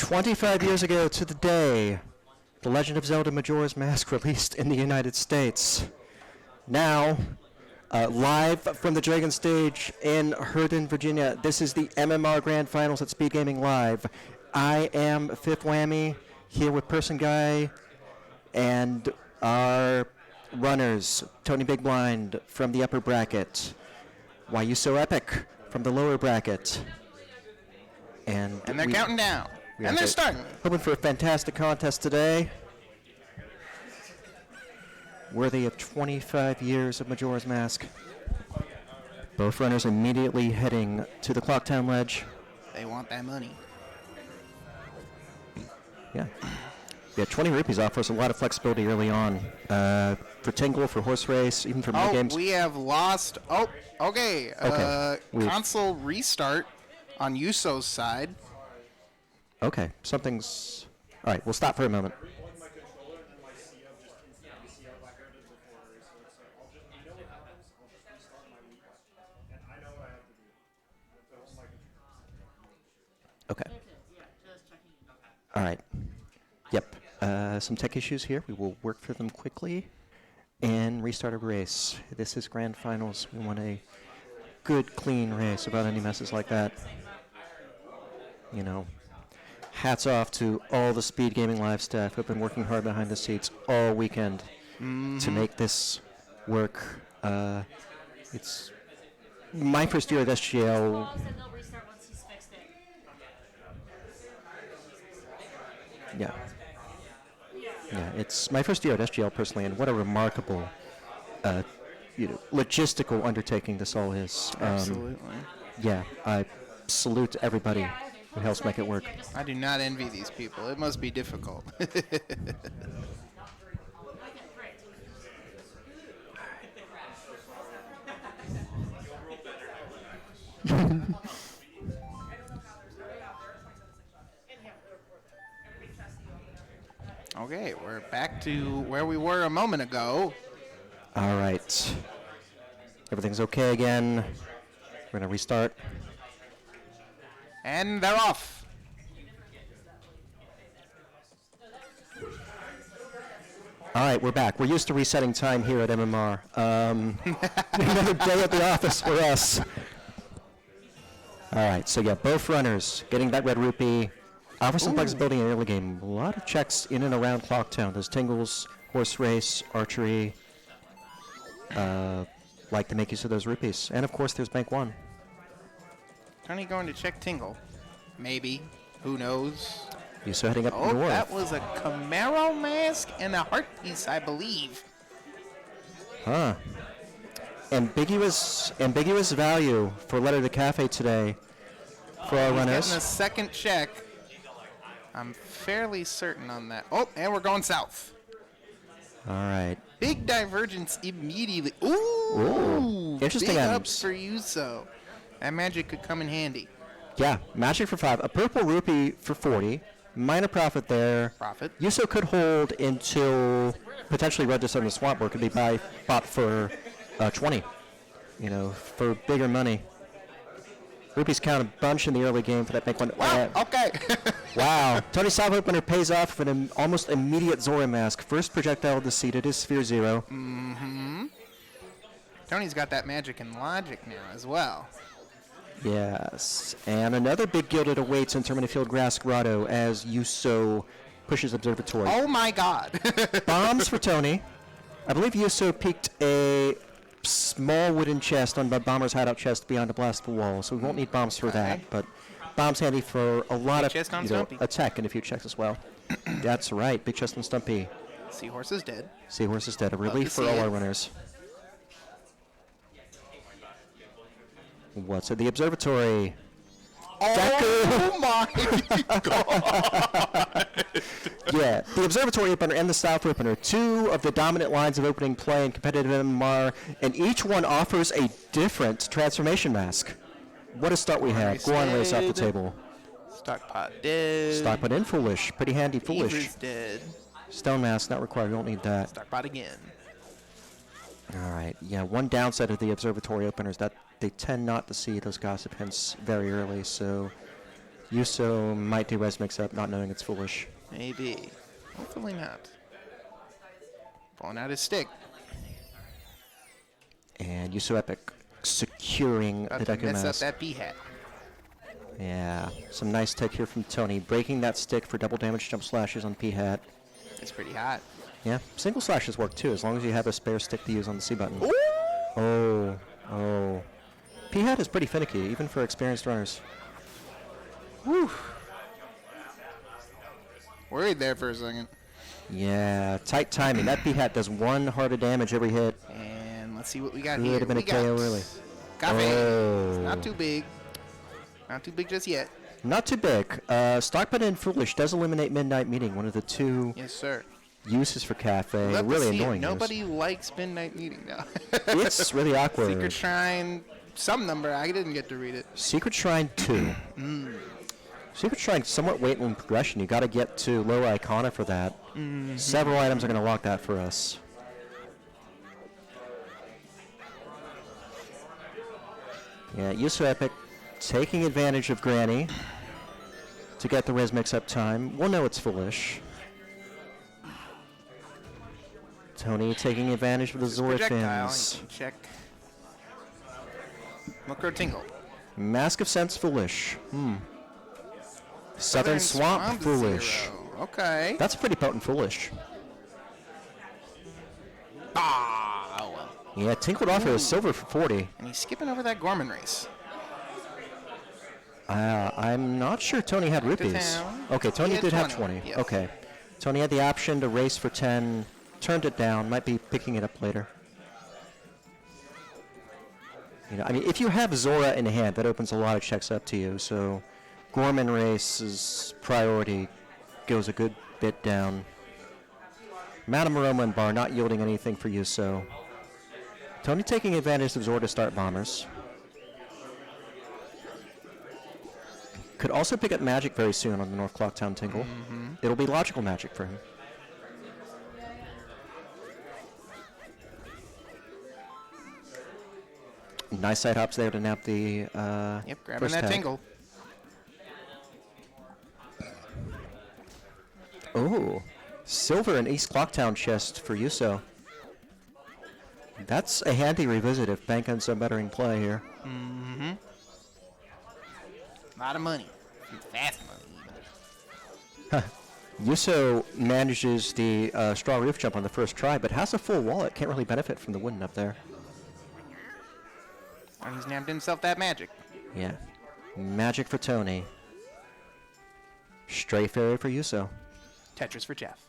25 years ago to the day, The Legend of Zelda Majora's Mask released in the United States. Now, live from the Dragon Stage in Herndon, Virginia, this is the MMR Grand Finals at Speedgaming Live. I am Fifth Whammy, here with Person Guy, and our runners, TonyBigBlind from the upper bracket, YUSoEpic from the lower bracket. And they're counting down. And they're starting. Hoping for a fantastic contest today. Worthy of 25 years of Majora's Mask. Both runners immediately heading to the Clocktown ledge. They want that money. Yeah. Yeah, 20 rupees offers a lot of flexibility early on. For Tingle, for Horse Race, even for mini-games. We have lost. Oh, okay. Console restart on YUSo's side. Okay, something's... All right, we'll stop for a moment. Okay. All right. Yep. Some tech issues here. We will work through them quickly and restart a race. This is Grand Finals. We want a good, clean race without any messes like that. You know, hats off to all the Speedgaming Live staff who have been working hard behind the scenes all weekend to make this work. It's my first year at SGL. Yeah. Yeah, it's my first year at SGL personally, and what a remarkable, logistical undertaking this all is. Absolutely. Yeah, I salute everybody who helps make it work. I do not envy these people. It must be difficult. Okay, we're back to where we were a moment ago. All right. Everything's okay again. We're going to restart. And they're off. All right, we're back. We're used to resetting time here at MMR. Another day at the office for us. All right, so yeah, both runners getting that red rupee. Offer some flexibility in the early game. A lot of checks in and around Clocktown. There's Tingles, Horse Race, Archery. Like to make use of those rupees. And of course, there's Bank 1. Tony going to check Tingle. Maybe. Who knows? YUSo heading up north. Oh, that was a Camaro mask and a heart piece, I believe. Huh. Ambiguous value for Letter to Cafe today for our runners. Getting a second check. I'm fairly certain on that. Oh, and we're going south. All right. Big divergence immediately. Ooh. Interesting big items. Ups for YUSo. That magic could come in handy. Yeah, magic for 5. A purple rupee for 40. Minor profit there. Profit. YUSo could hold until potentially Red Desert in the Swamp, where it could be bought for 20. You know, for bigger money. Rupees count a bunch in the early game for that Bank 1. Wow, okay. Wow. Tony Salve opener pays off with an almost immediate Zora mask. First projectile deceived is Sphere 0. Mm-hmm. Tony's got that magic and logic now as well. Yes. And another big gilded awaits in Termina Field Grass Grotto as YUSo pushes Observatory. Oh my god. Bombs for Tony. I believe YUSo peeked a small wooden chest on the Bomber's hideout chest beyond the blastful wall, so we won't need bombs for that, but bombs handy for a lot of attack and a few checks as well. That's right, Big Chest and Stumpy. Seahorse is dead. Seahorse is dead, a relief for all our runners. What's at the Observatory? Oh my god! Yeah, the Observatory opener and the South opener, two of the dominant lines of opening play in competitive MMR, and each one offers a different transformation mask. What a start we have. Go on, race off the table. Stockpot dead. Stockpot in Foolish. Pretty handy Foolish. Beaver's dead. Stone mask not required. We don't need that. Stockpot again. All right. Yeah, one downside of the Observatory openers that they tend not to see those gossip hints very early, so YUSo might do res mix up, not knowing it's foolish. Maybe. Hopefully not. Pulling out his stick. And YUSoEpic securing About the to Deku mess up Mask. that B-hat. Yeah, some nice tech here from Tony, breaking that stick for double damage jump slashes on P-Hat. It's pretty hot. Yeah, single slashes work too, as long as you have a spare stick to use on the C button. Ooh! Oh. P-Hat is pretty finicky, even for experienced runners. Whew. Worried there for a second. Yeah, tight timing. That P-Hat does 1 heart of damage every hit. And let's see what we got Could here. have been a We got KO early. Cafe. Oh. It's not too big. Not too big just yet. Not too big. Stock button and Foolish does eliminate Midnight Meeting, one of the 2 Yes, sir. uses for Cafe. Love to Really see it. annoying. Nobody likes Midnight Meeting now. It's really awkward. Secret Shrine, some number. I didn't get to read it. Secret Shrine 2. Secret Shrine somewhat weight in progression. You got to get to low Icona for that. Several items are going to lock that for us. Yeah, YUSoEpic taking advantage of Granny to get the res mix-up time. We'll know it's foolish. Tony taking advantage of the Zora Projectile. fins. You can check. Micro Tingle. Mask of Sense foolish. Southern Swamp foolish. 0. Okay. That's pretty potent foolish. Ah, oh well. Yeah, tinkled off with a silver for 40. And he's skipping over that Gorman race. I'm not sure Tony had Back to rupees. town. Okay, Tony He had did have 20, 20. yes. Okay. Tony had the option to race for 10, turned it down, might be picking it up later. You know, I mean, if you have Zora in hand, that opens a lot of checks up to you, so Gorman Race's priority goes a good bit down. Madame Aroma and Bar not yielding anything for you, so Tony taking advantage of Zora to start bombers. Could also pick up Magic very soon on the North Clocktown Tingle. It'll be logical Magic for him. Nice side hops there to nap the Yep, grabbing first that tag. Tingle. Oh, silver and East Clocktown chest for YUSo. That's a handy revisit if Bank ends up bettering play here. A lot of money. Fast money, even. YUSo manages the straw roof jump on the first try, but has a full wallet. Can't really benefit from the wooden up there. And he's nabbed himself that magic. Yeah. Magic for Tony. Stray fairy for YUSo. Tetris for Jeff.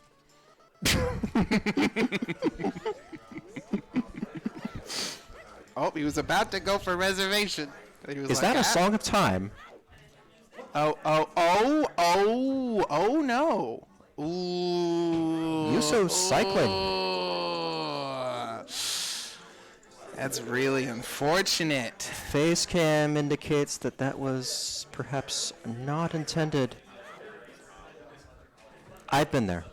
Oh, he was about to go for reservation. He was Is like, that a song of time? Oh no. Ooh. YUSo cycling. That's really unfortunate. Face cam indicates that that was perhaps not intended. I've been there.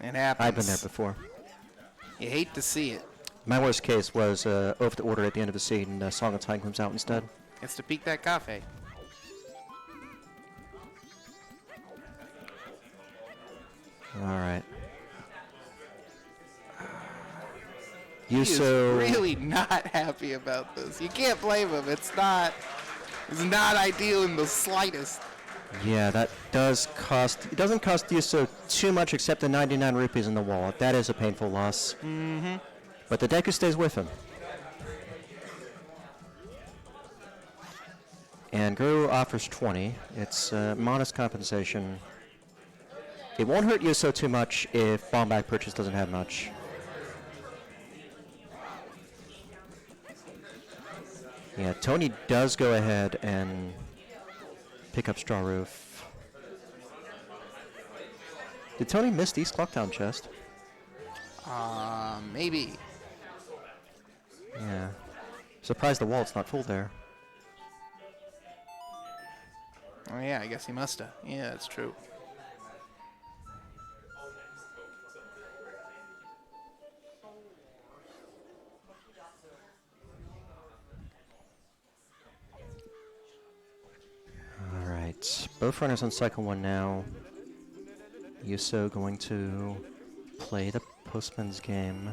It happens. I've been there before. You hate to see it. My worst case was Oath to Order at the end of the scene, and Song of Time comes out instead. Gets to peek that cafe. Alright. He is YUSo. really not happy about this. You can't blame him. It's not ideal in the slightest. Yeah, that does cost. It doesn't cost YUSo too much except the 99 rupees in the wallet. That is a painful loss. But the Deku stays with him. And Guru offers 20. It's modest compensation. It won't hurt YUSo too much if Bomb Bag Purchase doesn't have much. Yeah, Tony does go ahead and pick up Straw Roof. Did Tony miss the East Clocktown chest? Maybe. Yeah. Surprised the wallet's not full there. Oh yeah, I guess he must have. Yeah, that's true. Alright. Both runners on cycle 1 now. YUSo going to play the postman's game.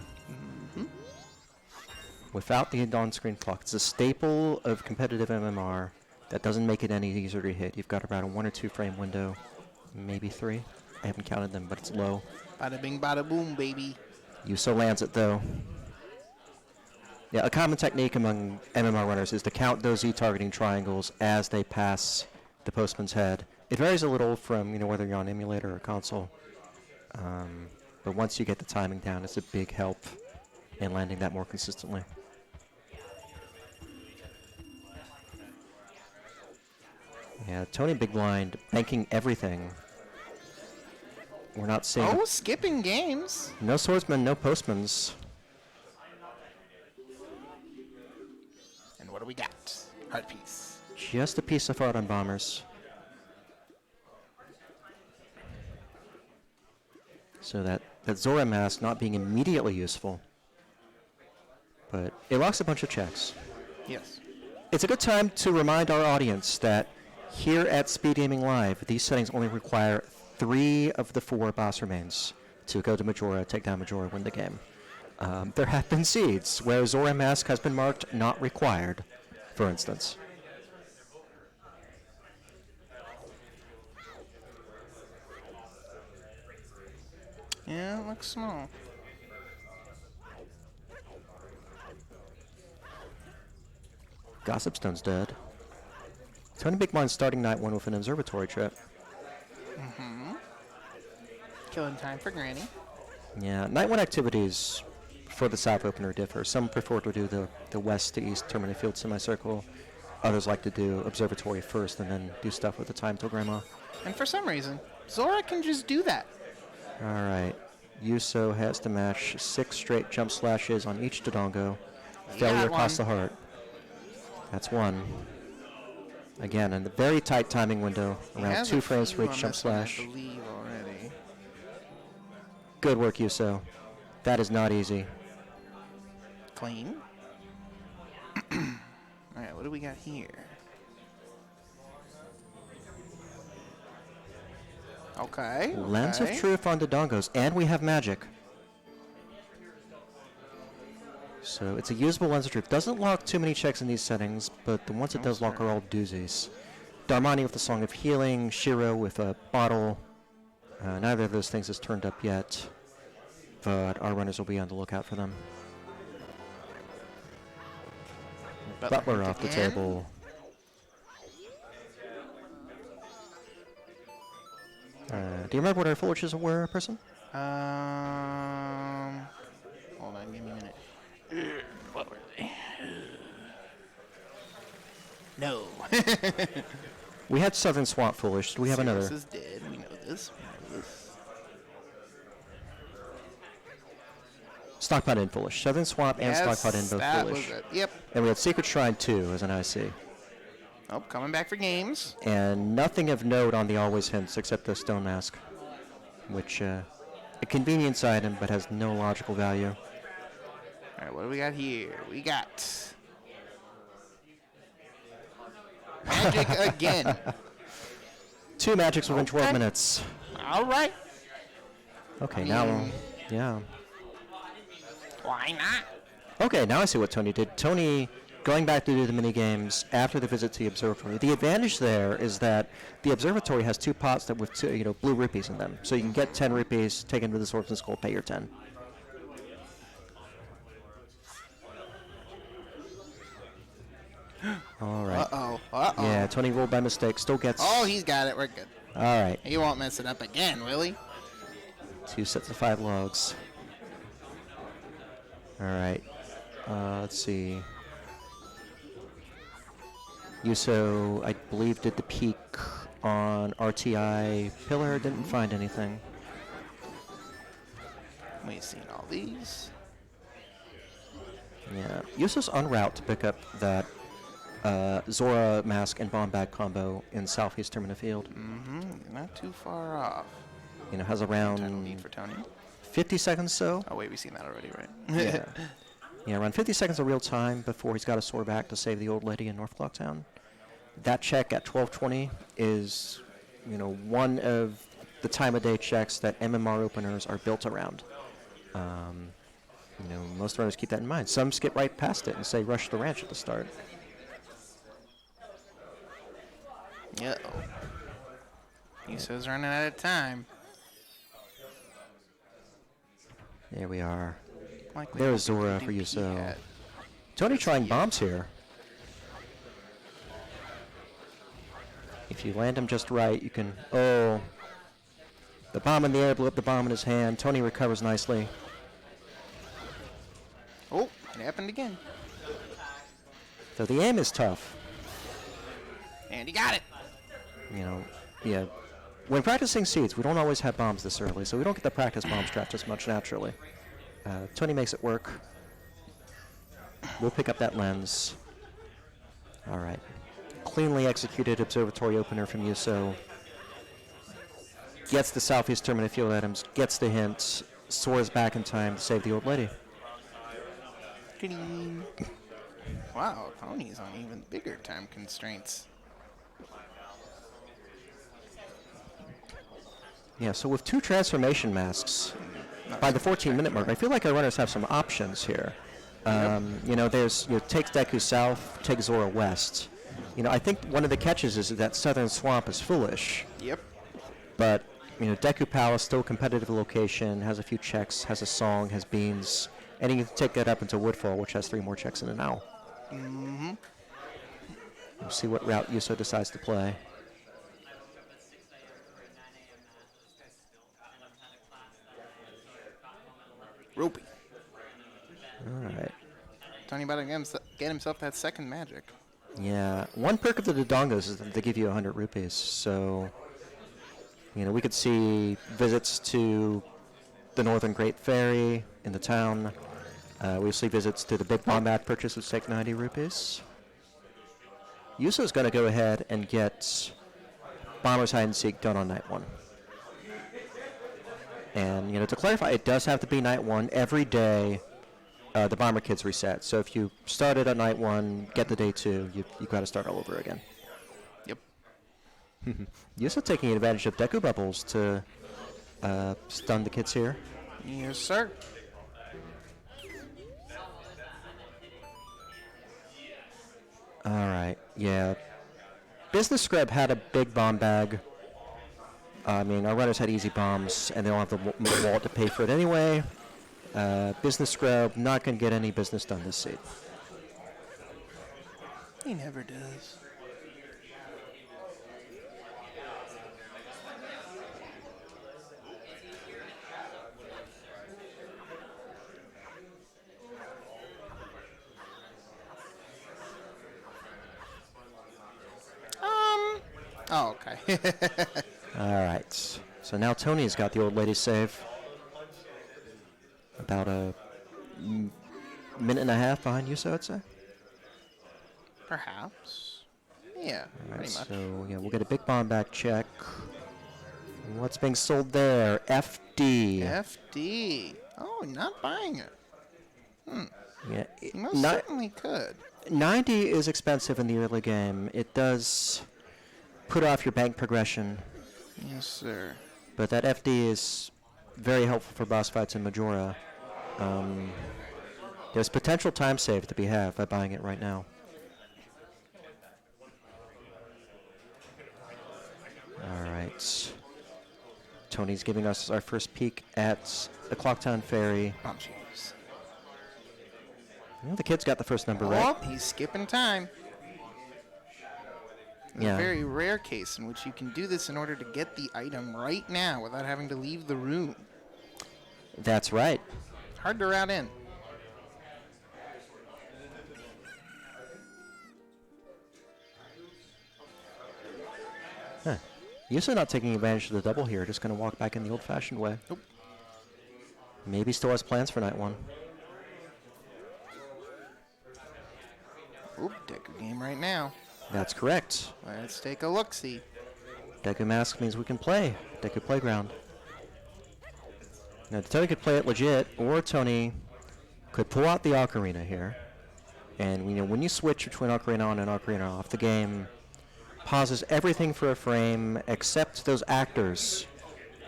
Without the on-screen clock. It's a staple of competitive MMR that doesn't make it any easier to hit. You've got about a 1 or 2 frame window, maybe 3. I haven't counted them, but it's low. Bada bing, bada boom, baby. YUSo lands it, though. Yeah, a common technique among MMR runners is to count those Z-targeting triangles as they pass the postman's head. It varies a little from, whether you're on emulator or console. But once you get the timing down, it's a big help in landing that more consistently. Yeah, TonyBigBlind banking everything. We're not seeing... Oh, skipping games. No swordsmen, no postmans. And what do we got? Art piece. Just a piece of art on bombers. So that Zora mask not being immediately useful. But it locks a bunch of checks. Yes. It's a good time to remind our audience that here at Speedgaming Live, these settings only require 3 of the 4 boss remains to go to Majora, take down Majora, win the game. There have been seeds where Zora mask has been marked not required, for instance. Yeah, it looks small. Gossipstone's dead. TonyBigBlind starting night 1 with an observatory trip. Killing time for Granny. Yeah, night 1 activities for the south opener differ. Some prefer to do the west to east terminal field semicircle. Others like to do observatory first and then do stuff with the time till grandma. And for some reason, Zora can just do that. Alright. YUSo has to match 6 straight jump slashes on each Dodongo. Failure costs the heart. That's 1. Again, in the very tight timing window, around 2 frames for each jump slash. I believe already. Good work, YUSo. That is not easy. Clean. Alright, what do we got here? Okay. Lens of Truth on Dodongos, and we have magic. So it's a usable Lens of Truth. Doesn't lock too many checks in these settings, but the ones it does lock are all doozies. Darmani with the Song of Healing, Shiro with a bottle. Neither of those things is turned up yet, but our runners will be on the lookout for them. Butler off the table. Do you remember what our foolishes were, person? Hold on, give me a minute. What were they? No. We had Southern Swamp Foolish. Do we have another? This is dead. We know this. We know this. Stockpot in Foolish. Southern Swamp and Stockpot in both that Foolish. was it. Yep. And we had Secret Shrine 2 as an IC. Oh, coming back for games. And nothing of note on the Always Hints except the Stone Mask, which a convenience item but has no logical value. All right, what do we got here? We got magic again. 2 magics within 12 minutes. All right. Okay, now, yeah. Why not? Okay, now I see what Tony did. Tony, going back to do the mini games after the visit to the observatory. The advantage there is that the observatory has 2 pots that with blue rupees in them, so you can get 10 rupees, take into the Swordsman Skull, pay your 10. All right. Uh-oh. Uh-oh. Yeah, Tony rolled by mistake. Still gets. Oh, he's got it. We're good. All right. He won't mess it up again, will he? 2 sets of 5 logs. All right. Let's see. YUSo, I believe, did the peak on RTI Pillar. Didn't find anything. We've seen all these. Yeah. YUSo's en route to pick up that Zora mask and bomb bag combo in southeast terminal field. Mm-hmm. Not too far off. Has Title around need for Tony. 50 seconds so. Oh wait, we've seen that already, right? Yeah. Yeah, around 50 seconds of real time before he's got to soar back to save the old lady in North Clocktown. That check at 12:20 is one of the time of day checks that MMR openers are built around. Most runners keep that in mind. Some skip right past it and say rush the ranch at the start. YUSo's running out of time. There we are. Likely There's hoping Zora to for do YUSo. Piat. Tony trying bombs here. If you land him just right, you can... Oh. The bomb in the air blew up the bomb in his hand. Tony recovers nicely. Oh, it happened again. So the aim is tough. And he got it. Yeah. When practicing seeds, we don't always have bombs this early, so we don't get the practice bomb strat as much naturally. Tony makes it work. We'll pick up that lens. All right. Cleanly executed observatory opener from YUSo. Gets the southeast terminal field items, gets the hint, soars back in time to save the old lady. Ding. Wow, Tony's on even bigger time constraints. Yeah, so with 2 transformation masks, by the 14-minute mark, I feel like our runners have some options here. There's take Deku south, take Zora west. I think one of the catches is that Southern Swamp is foolish. Yep. But Deku Palace, still a competitive location, has a few checks, has a song, has beans, and you can take that up into Woodfall, which has 3 more checks in an owl. We'll see what route YUSo decides to play. Ropey. All right. Tony about to get himself that second magic. Yeah, one perk of the Dodongos is that they give you 100 rupees, so we could see visits to the Northern Great Ferry in the town. We see visits to the Big Wombat purchase, which take 90 rupees. YUSo's going to go ahead and get Bomber's Hide and Seek done on night 1. And to clarify, it does have to be night 1 every day. The Bomber Kids reset. So if you started at night 1, get to day 2, you got to start all over again. Yep. YUSo taking advantage of Deku Bubbles to stun the kids here. Yes, sir. All right, yeah. Business Scrub had a big bomb bag. Our runners had easy bombs, and they don't have the wallet to pay for it anyway. Business Scrub, not going to get any business done this seed. He never does. Oh, okay. All right. So now Tony's got the old lady save. About a minute and a half behind YUSo, I'd say. Perhaps. Yeah, All right, pretty much. so yeah, we'll get a big bomb back check. What's being sold there? FD. FD. Oh, not buying it. Yeah, He most certainly could. 90 is expensive in the early game. It does put off your bank progression, Yes, sir. but that FD is very helpful for boss fights in Majora. There's potential time save to be had by buying it right now. All right. Tony's giving us our first peek at the Clocktown Ferry. Oh, jeez. Well, the kid's got the first number right. Oh, he's skipping time. It's Yeah. a very rare case in which you can do this in order to get the item right now without having to leave the room. That's right. Hard to route in. Huh. YUSo not taking advantage of the double here, just going to walk back in the old-fashioned way. Nope. Maybe still has plans for night 1. Oop, Deku game right now. That's correct. Let's take a look-see. Deku Mask means we can play. Deku Playground. Now, Tony could play it legit, or Tony could pull out the Ocarina here. And when you switch between Ocarina on and Ocarina off, the game pauses everything for a frame except those actors.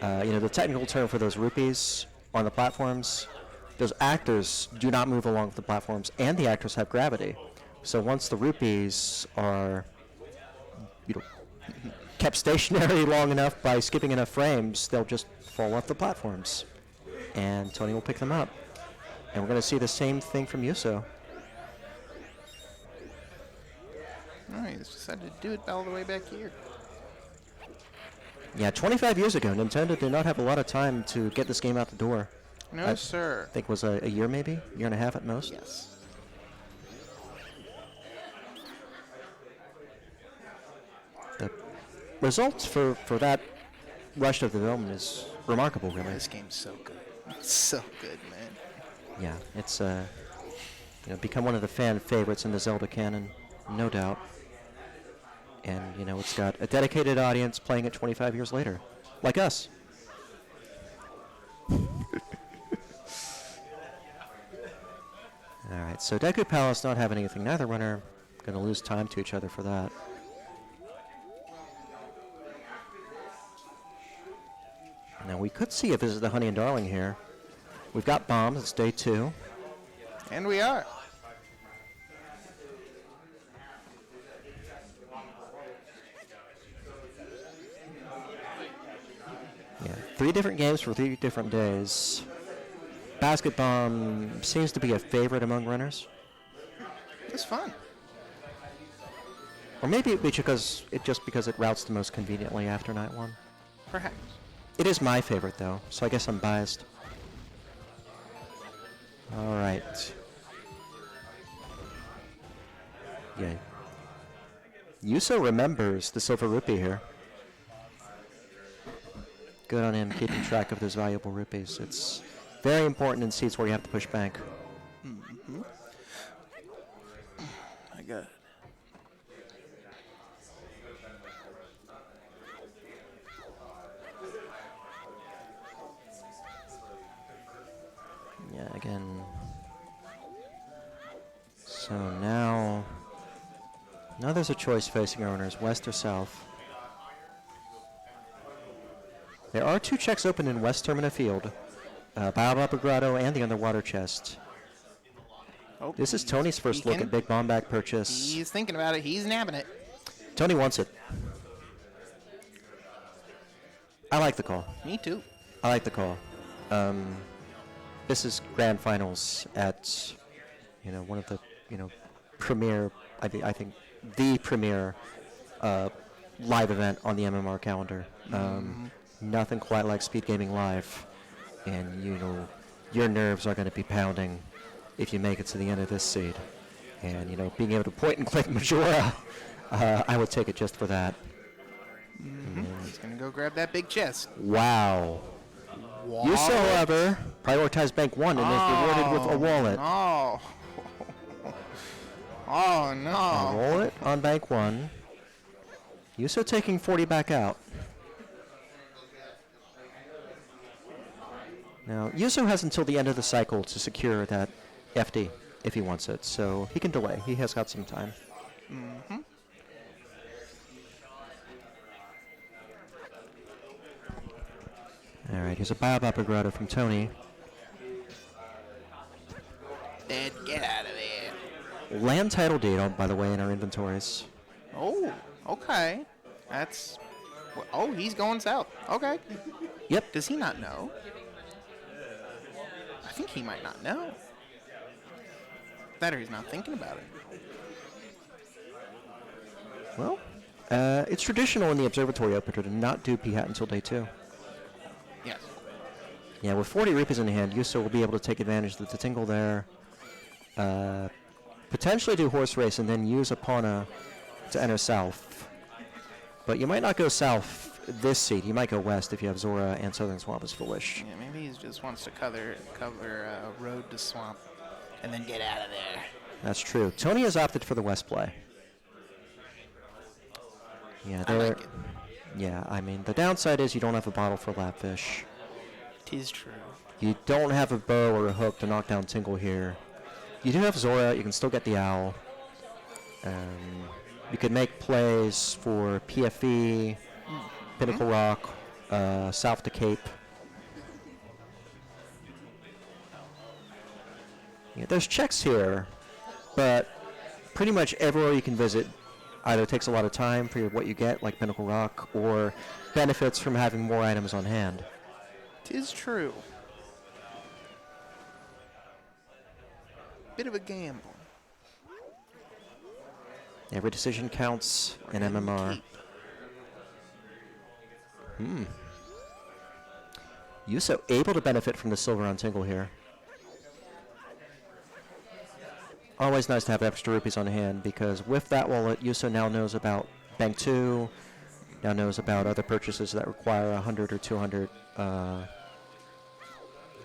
The technical term for those rupees on the platforms, those actors do not move along the platforms, and the actors have gravity. So once the rupees are, kept stationary long enough by skipping enough frames, they'll just fall off the platforms, and Tony will pick them up. And we're going to see the same thing from YUSo. Oh, he just decided to do it all the way back here. Yeah, 25 years ago, Nintendo did not have a lot of time to get this game out the door. No, sir. I think it was a year maybe, year and a half at most. Yes. The results for that rush of development is remarkable, really. This game's so good. It's so good, man. Yeah, it's become one of the fan favorites in the Zelda canon, no doubt. And, it's got a dedicated audience playing it 25 years later, like us. All right, so Deku Palace not having anything. Neither runner going to lose time to each other for that. Now, we could see if this is the Honey and Darling here. We've got bombs. It's day 2. And we are. Yeah, 3 different games for 3 different days. Basket Bomb seems to be a favorite among runners. It's fun. Or maybe it's because it routes the most conveniently after night 1. Perhaps. It is my favorite, though, so I guess I'm biased. All right. Yeah. YUSo remembers the silver rupee here. Good on him keeping track of those valuable rupees. It's very important in seats where you have to push bank. Mm-hmm. I got it. Yeah, again. So now there's a choice facing our owners, west or south. There are 2 checks open in West Termina Field, Baobab Grotto and the Underwater Chest. Oh, This is Tony's first look at Big Bomb Bag purchase. He's thinking about it. He's nabbing it. Tony wants it. I like the call. Me too. I like the call. This is grand finals at, one of the, premier, I think the premier live event on the MMR calendar. Nothing quite like Speedgaming Live, and your nerves are going to be pounding if you make it to the end of this seed. And being able to point and click Majora, I would take it just for that. He's gonna go grab that big chest. Wow. YUSo, however, prioritized bank 1 and is rewarded with a wallet. Oh. Oh no. A wallet on bank 1. YUSo taking 40 back out. Now, YUSo has until the end of the cycle to secure that FD if he wants it, so he can delay. He has got some time. Mm-hmm. All right, here's a Baobab Grotto from Tony. Dad, get out of there. Land title deed, by the way, in our inventories. Oh, okay. That's... Oh, he's going south. Okay. Yep. Does he not know? I think he might not know. That or he's not thinking about it. Well, it's traditional in the observatory opener to not do P-Hat until day 2. Yes. Yeah, with 40 rupees in hand, YUSo will be able to take advantage of the tingle there. Potentially do horse race and then use Epona to enter south. But you might not go south this seed. You might go west if you have Zora and Southern Swamp as foolish. Yeah, maybe he just wants to cover road to swamp and then get out of there. That's true. Tony has opted for the west play. Yeah, I like it. Yeah, I mean, the downside is you don't have a bottle for Lapfish. 'Tis true. You don't have a bow or a hook to knock down Tingle here. You do have Zora. You can still get the Owl. You could make plays for PFE, Pinnacle Rock, South to Cape. Yeah, there's checks here, but pretty much everywhere you can visit either takes a lot of time for what you get, like Pinnacle Rock, or benefits from having more items on hand. 'Tis true. Bit of a gamble. Every decision counts in MMR. YUSo able to benefit from the silver on Tingle here. Always nice to have extra rupees on hand, because with that wallet, YUSo now knows about Bank 2, now knows about other purchases that require 100 or 200,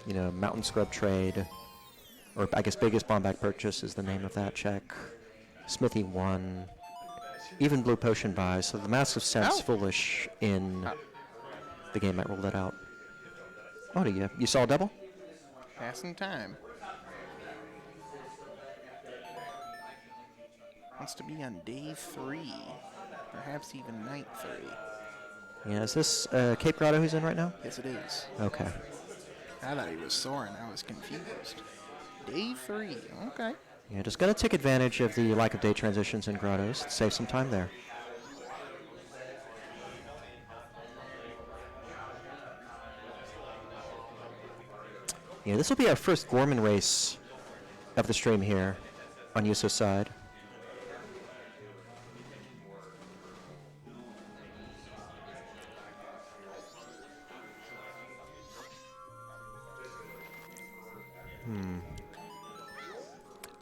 Mountain Scrub trade, or I guess biggest bomb bag purchase is the name of that check. Smithy 1, even blue potion buys, so the massive sense foolish in the game might roll that out. Oh, you saw a double? Passing time. Wants to be on day 3, perhaps even night 3. Yeah, is this Cape Grotto who's in right now? Yes, it is. Okay. I thought he was soaring. I was confused. Day 3. Okay. Yeah, just gonna take advantage of the lack of day transitions in Grottos to save some time there. Yeah, this will be our first Gorman race of the stream here on YUSo's side.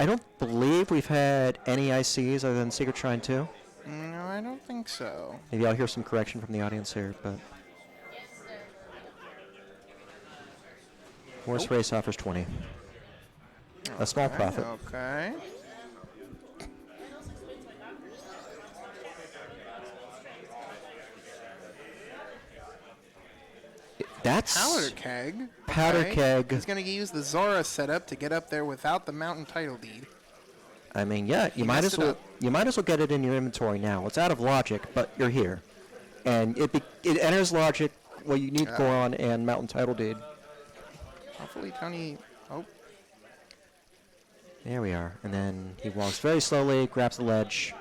I don't believe we've had any ICs other than Secret Shrine 2. No, I don't think so. Maybe I'll hear some correction from the audience here, but... Horse race offers 20. A small profit. Okay. That's... Powder keg. Powder Okay. keg. He's going to use the Zora setup to get up there without the mountain title deed. I mean, yeah, you might messed as it well up. you might as well get it in your inventory now. It's out of logic, but you're here, and it enters logic. Well, you need Goron and Mountain Title Deed. Hopefully Tony... Oh, There we are, and then he walks very slowly, grabs the ledge.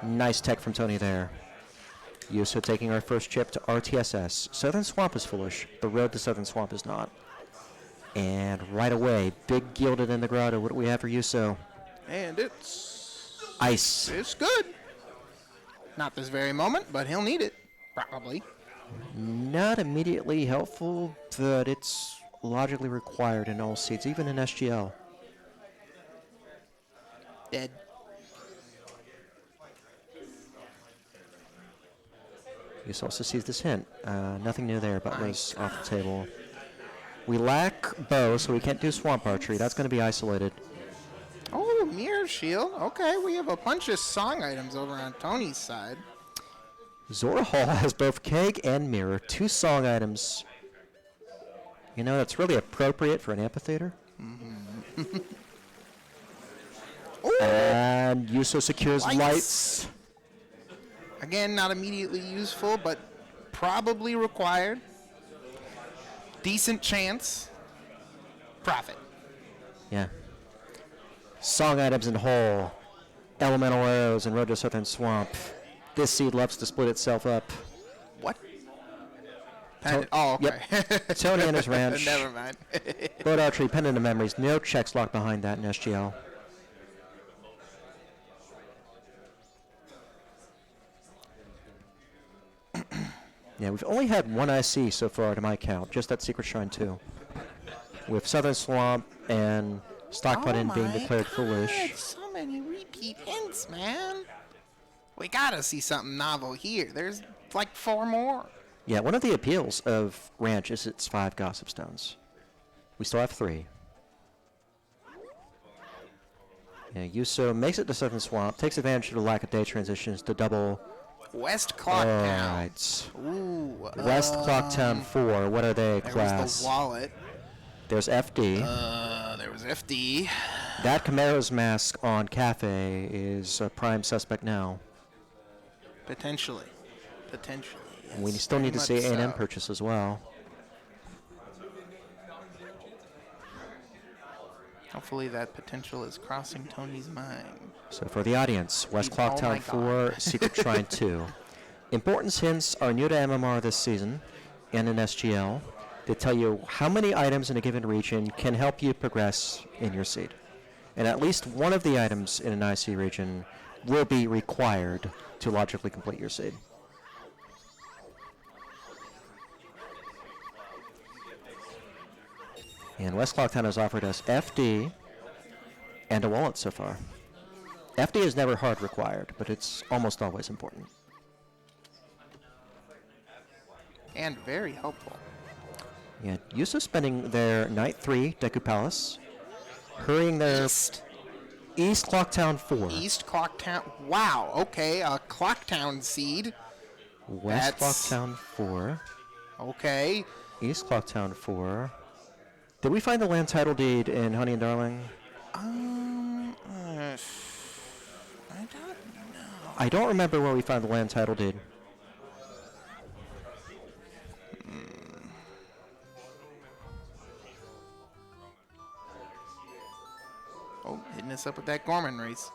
Nice tech from Tony there. YUSo taking our first chip to RTSS. Southern Swamp is foolish. The road to Southern Swamp is not. And right away, big gilded in the grotto. What do we have for YUSo? and it's... Ice. It's good. Not this very moment, but he'll need it. Probably. Not immediately helpful, but it's logically required in all seeds, even in SGL. Dead. YUSo also sees this hint. Nothing new there, Butler's off the table. We lack bow, so we can't do swamp archery. That's going to be isolated. Oh, mirror shield. Okay, we have a bunch of song items over on Tony's side. Zora Hall has both keg and mirror, 2 song items. You know, that's really appropriate for an amphitheater. And YUSo secures lights. Again, not immediately useful, but probably required. Decent chance. Profit. Yeah. Song items in Hole. Elemental arrows and Road to Southern Swamp. This seed loves to split itself up. What? Oh, okay. Yep. Tony and his ranch. Never mind. Boat archery, pendant of memories. No checks locked behind that in SGL. Yeah, we've only had 1 IC so far to my count, just that Secret Shrine 2. With Southern Swamp and Stock Button being declared foolish. So many repeat hints, man. We gotta see something novel here. There's like 4 more. Yeah, one of the appeals of Ranch is its 5 Gossip Stones. We still have 3. Yeah, YUSo makes it to Southern Swamp, takes advantage of the lack of day transitions to double. West Clock Town. Right. Ooh. West Clock Town 4, what are they, There class? was the wallet. There's FD. There was FD. That Camaro's mask on Cafe is a prime suspect now. Potentially. Potentially. Yes, We still very need to much see A&M so. purchase as well. Hopefully that potential is crossing Tony's mind. So for the audience, West Oh my Clocktown 4, God. Secret Shrine 2. Importance hints are new to MMR this season and in SGL. They tell you how many items in a given region can help you progress in your seed. And at least one of the items in an IC region will be required to logically complete your seed. And West Clocktown has offered us FD and a wallet so far. FD is never hard required, but it's almost always important. And very helpful. Yeah, YUSo spending their Night 3, Deku Palace, hurrying their East. East Clocktown 4. East Clocktown. Wow. Okay. A Clocktown seed. West That's- Clocktown 4. Okay. East Clocktown 4. Did we find the land title deed in Honey and Darling? I don't know. I don't remember where we found the land title deed. Oh, hitting us up with that Gorman race.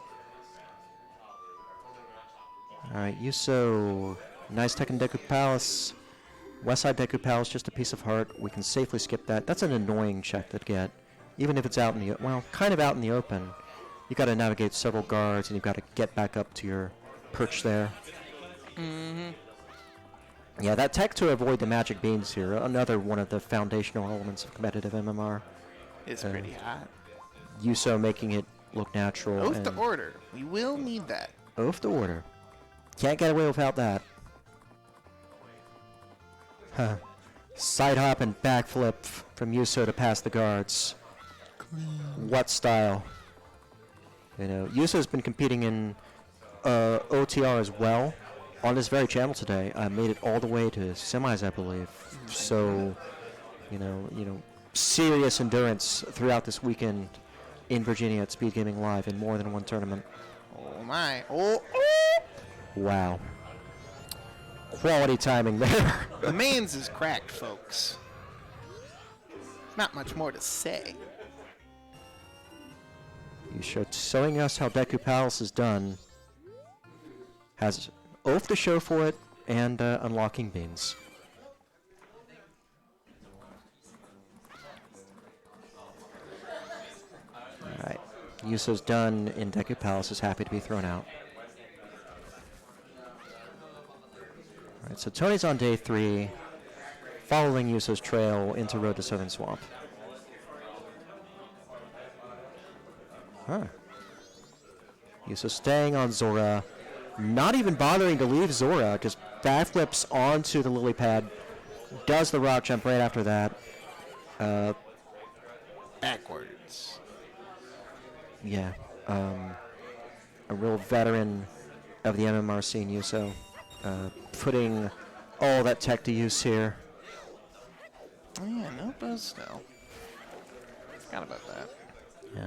Alright, YUSo, nice Tekken Deku Palace. Westside Deku Palace, just a piece of heart. We can safely skip that. That's an annoying check to get. Even if it's out in the, well, kind of out in the open. You got to navigate several guards, and you've got to get back up to your perch there. Yeah, that tech to avoid the magic beans here, another one of the foundational elements of competitive MMR. It's pretty hot. YUSo making it look natural. Oath and to order. We will need that. Oath to order. Can't get away without that. Huh. Side hop and backflip from YUSo to pass the guards. What style? You know, YUSo's been competing in OTR as well on this very channel today. Made it all the way to semis, I believe. So, you know, serious endurance throughout this weekend in Virginia at Speedgaming Live in more than one tournament. Oh my. Oh. Wow. Quality timing there. The mains is cracked, folks. Not much more to say. Showing us how Deku Palace is done. Has Oath to show for it and unlocking beans. Alright. YUSo's done in Deku Palace is happy to be thrown out. Alright, so Tony's on day 3, following YUSo's trail into Road to Southern Swamp. Huh. YUSo staying on Zora, not even bothering to leave Zora, just backflips onto the lily pad, does the rock jump right after that. Backwards. Yeah, a real veteran of the MMR scene, YUSo, putting all that tech to use here. Oh yeah, no buzz still. Forgot about that. Yeah.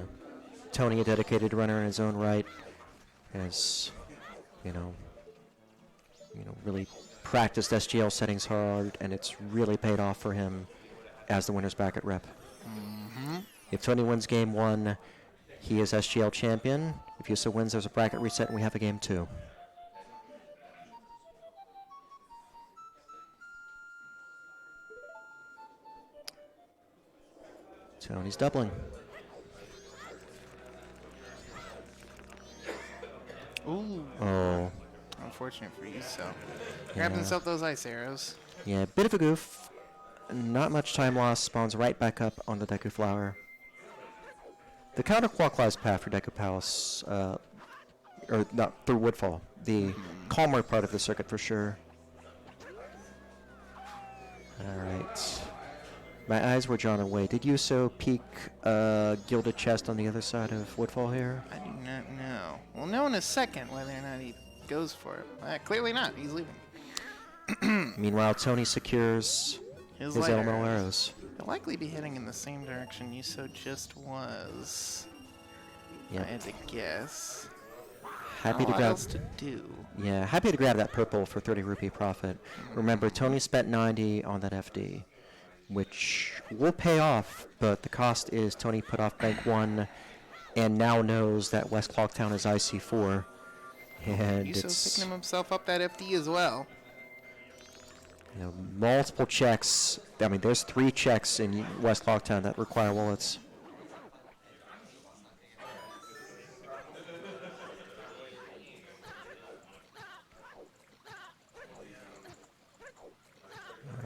Tony, a dedicated runner in his own right, has, you know, really practiced SGL settings hard, and it's really paid off for him as the winner's bracket rep. If Tony wins game 1, he is SGL champion. If YUSo wins, there's a bracket reset, and we have a game 2. Tony's doubling. Ooh. Oh. Unfortunate for you, so. Grabbed himself those ice arrows. Yeah, bit of a goof. Not much time lost. Spawns right back up on the Deku Flower. The counterclockwise path for Deku Palace, or not through Woodfall, the calmer part of the circuit for sure. Alright. My eyes were drawn away. Did YUSo peek Gilded Chest on the other side of Woodfall here? I do not know. We'll know in a second whether or not he goes for it. Clearly not. He's leaving. Meanwhile, Tony secures his light elemental arrows. He'll likely be heading in the same direction YUSo just was. I Yep. had to guess. Happy Not a to lot grab. else to do. Yeah, happy to grab that purple for 30 rupee profit. Remember, Tony spent 90 on that FD, which will pay off, but the cost is Tony put off bank 1 and now knows that West Clocktown is IC4. And YUSo's it's, picking himself up that FD as well. you know, multiple checks. I mean, there's 3 checks in West Clocktown that require wallets.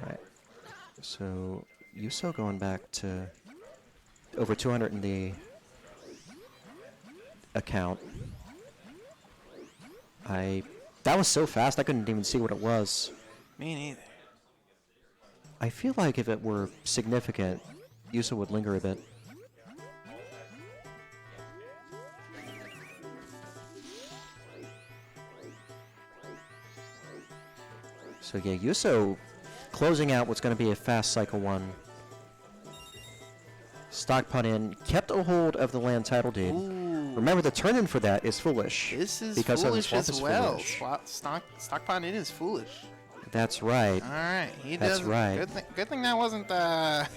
Alright. So, YUSo going back to over 200 in the account. That was so fast I couldn't even see what it was. Me neither. I feel like if it were significant, YUSo would linger a bit. So yeah, YUSo closing out what's going to be a fast cycle 1. Stock punt in, kept a hold of the land title deed. Ooh. Remember, the turn-in for that is foolish. This is because of the foolish swap as is well. foolish. Stockpot in is foolish. That's right. All right, he That's does. right. Good thing that wasn't a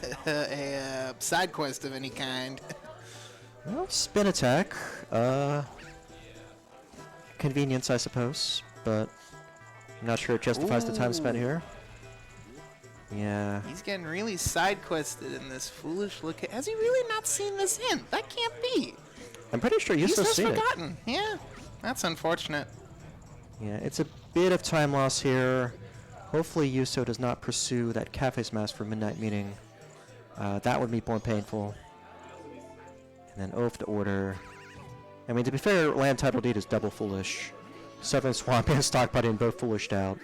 side quest of any kind. Well, spin attack. Convenience, I suppose, but I'm not sure it justifies the time spent Ooh. here. Yeah. He's getting really side quested in this foolish look. Has he really not seen this hint? That can't be. I'm pretty sure He's YUSo's just seen it. forgotten. Yeah, that's unfortunate. Yeah, it's a bit of time loss here. Hopefully YUSo does not pursue that cafe smash for midnight meeting. That would be more painful. And then oath to order. I mean, to be fair, land title deed is double foolish. Seven swamp and stock putting both foolished out.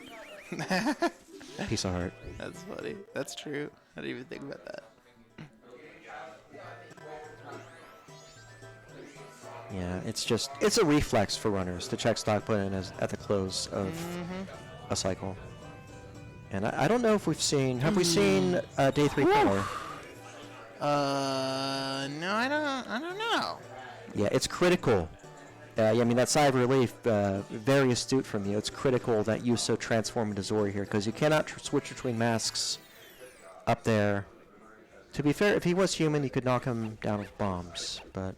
Piece of heart. That's funny. That's true. I didn't even think about that. Yeah, it's a reflex for runners to check stock put in at the close of a cycle. And I don't know if we've seen, have we seen day 3 color? No, I don't know. Yeah, it's critical. Yeah, I mean, that sigh of relief, very astute from you. It's critical that YUSo transform into Zori here, because you cannot switch between masks up there. To be fair, if he was human, you could knock him down with bombs, but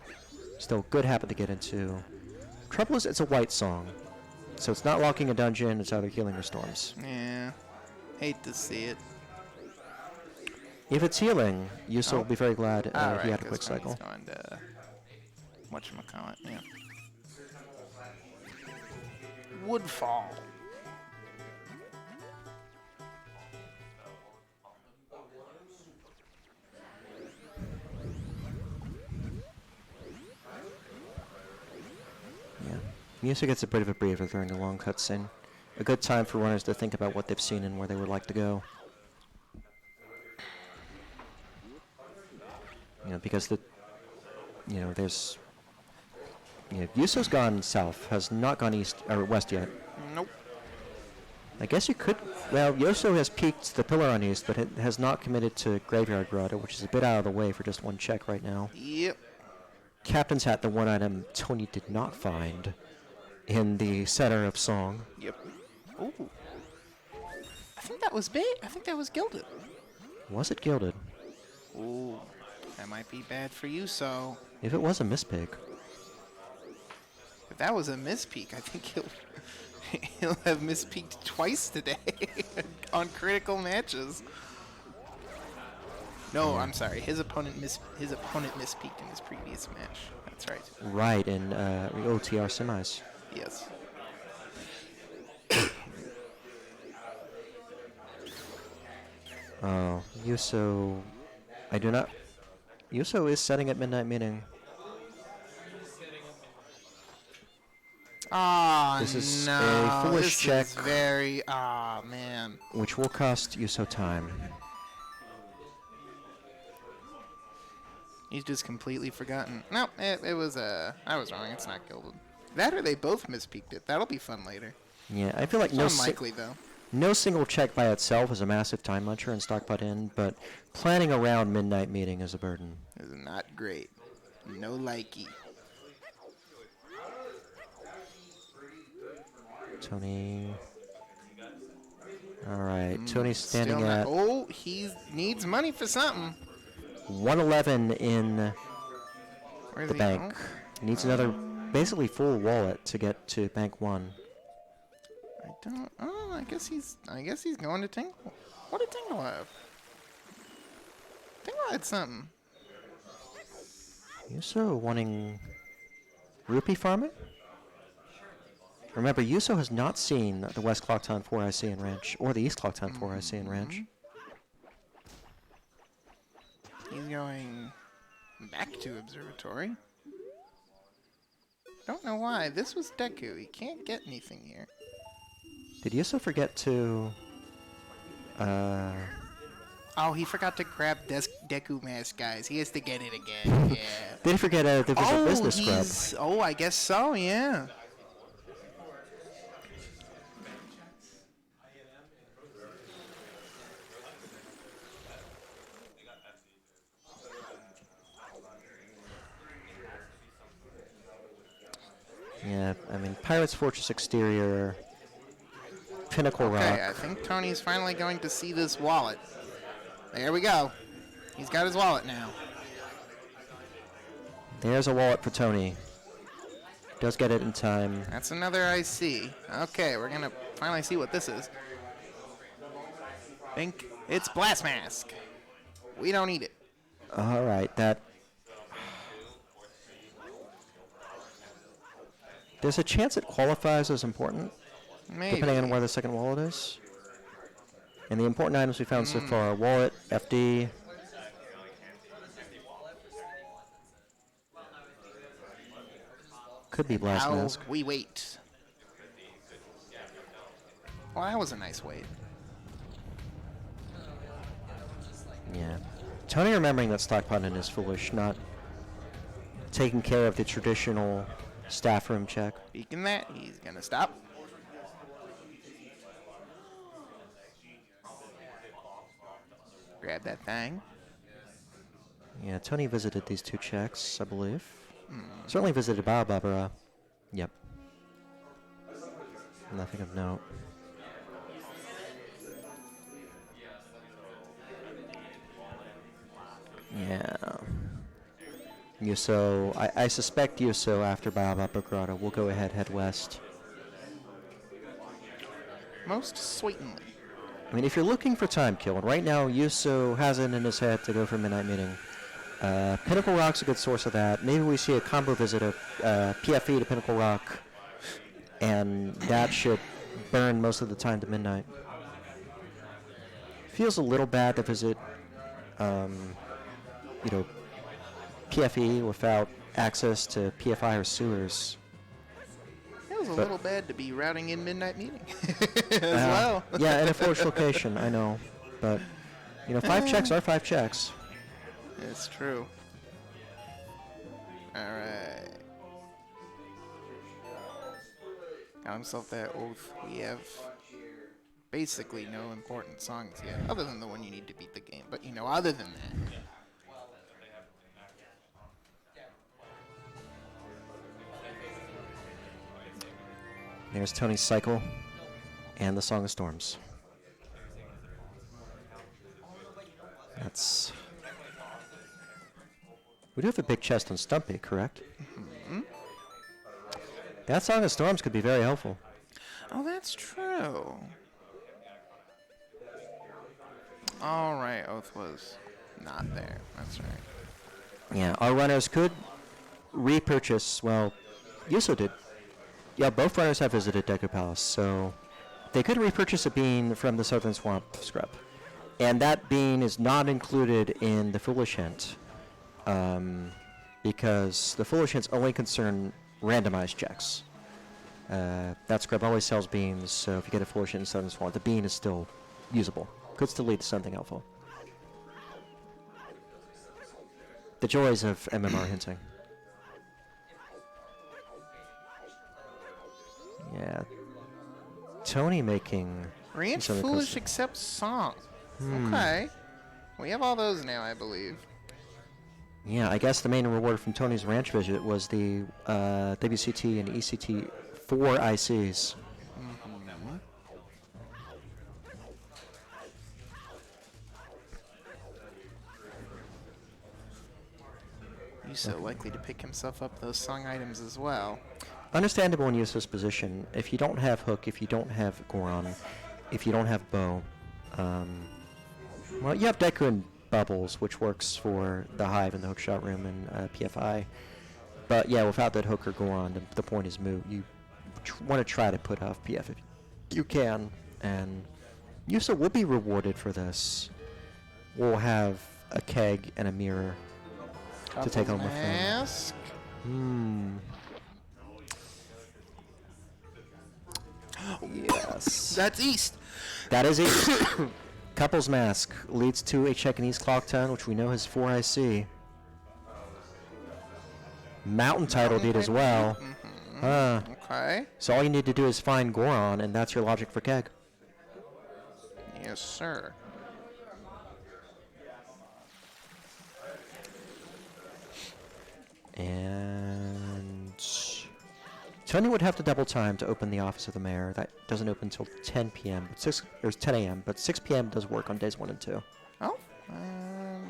still, good habit to get into. Trouble is, it's a white song, so it's not locking a dungeon, it's either healing or storms. Yeah, hate to see it. If it's healing, YUSo will be very glad he Alright, had a quick cycle. He's going to whatchamacallit, yeah. Woodfall. Yeah. YUSo gets a bit of a breather during the long cutscene. A good time for runners to think about what they've seen and where they would like to go. You know, because there's, YUSo's gone south, has not gone east or west yet. Nope. I guess you could, well, YUSo has peeked the pillar on east, but it has not committed to Graveyard Grotto, which is a bit out of the way for just one check right now. Yep. Captain's Hat, the one item Tony did not find in the center of Song. Yep. Ooh. I think that was big. I think that was gilded. Was it gilded? Ooh. That might be bad for you, so. If it was a mispick. If that was a mispeak, I think he'll have mispeaked twice today on critical matches. No, I'm sorry. His opponent mispeaked in his previous match. That's right. Right, in OTR semis. Yes. Oh, YUSo, YUSo is setting at midnight meeting. Ah, This is no. a foolish this check. Is very. Ah, man. Which will cost YUSo time. He's just completely forgotten. No, it was I was wrong. It's not gilded. That or they both mispeaked it. That'll be fun later. Yeah, I feel like It's unlikely though. no single check by itself is a massive time muncher and stock put in, but planning around midnight meeting is a burden. This is not great. No likey. Tony. All right, Tony's standing Still not. at Oh, he needs money for something. 111 in Where's the he? bank. Needs another, basically full wallet to get to bank 1. I don't. Oh, I guess he's going to Tingle. What did Tingle have? Tingle had something. Yuso wanting rupee farming? Remember, Yuso has not seen the West Clocktown 4IC and Ranch, or the East Clocktown 4IC and Ranch. He's going back to Observatory. Don't know why. This was Deku. He can't get anything here. Did Yuso forget to... Oh, he forgot to grab Deku mask, guys. He has to get it again. Yeah. Did he forget the visual business scrub? Oh, I guess so, yeah. Yeah, I mean, Pirate's Fortress Exterior, Pinnacle Okay, I Rock. think Tony's finally going to see this wallet. There we go. He's got his wallet now. There's a wallet for Tony. Does get it in time. That's another IC. Okay, we're going to finally see what this is. Think it's Blast Mask. We don't need it. All right, that... There's a chance it qualifies as important, Maybe. depending on where the second wallet is. And the important items we found so far are wallet, FD. Could be Blast How Mask. we wait. Well, that was a nice wait. Yeah. Tony remembering that stockpiling is foolish, not taking care of the traditional staff room check. Speaking that, he's gonna stop. Grab that thing. Yeah, Tony visited these 2 checks, I believe. Certainly visited Barbara. Yep. Nothing of note. Yeah. Yuso, I suspect Yuso after Barbara Grotto will go ahead, head west. Most sweetenly. I mean, if you're looking for time kill, and right now Yuso has it in his head to go for Midnight Meeting, Pinnacle Rock's a good source of that. Maybe we see a combo visit of PFE to Pinnacle Rock, and that should burn most of the time to midnight. Feels a little bad to visit, PFE without access to PFI or sewers. It was a little bad to be routing in Midnight Meeting as well. Yeah, in a foolish location, I know. But, 5 checks are 5 checks. It's true. Alright. Got himself that oath. We have basically no important songs yet, other than the one you need to beat the game. But, other than that. There's Tony's Cycle and the Song of Storms. That's... We do have a big chest on Stumpy, correct? Mm-hmm. That Song of Storms could be very helpful. Oh, that's true. Alright, Oath was not there. That's right. Yeah, our runners could repurchase, well, Yuso did. Yeah, both runners have visited Deku Palace, so they could repurchase a bean from the Southern Swamp scrub. And that bean is not included in the Foolish Hint, because the Foolish Hints only concern randomized checks. That scrub always sells beans, so if you get a Foolish Hint in Southern Swamp, the bean is still usable. Could still lead to something helpful. The joys of MMR hinting. Yeah. Tony making... Ranch something Foolish close. accepts song. Okay. We have all those now, I believe. Yeah, I guess the main reward from Tony's ranch visit was the WCT and ECT 4 ICs. YUSo likely to pick himself up those song items as well. Understandable in YUSo's position. If you don't have Hook, if you don't have Goron, if you don't have Bow, well, you have Deku and Bubbles, which works for the Hive and the Hookshot Room and PFI. But yeah, without that Hook or Goron, the point is moot. You want to try to put off PF if you can, and YUSo will be rewarded for this. We'll have a keg and a mirror to take home with him. Mask. Yes. That's East. That is East. Couple's Mask leads to a check in East Clocktown, which we know has 4 IC. Mountain title did as well. Okay. So all you need to do is find Goron, and that's your logic for keg. Yes, sir. And Tony would have to double time to open the office of the mayor. That doesn't open until 10 p.m. But 10 a.m. But 6 p.m. does work on days 1 and 2. Oh,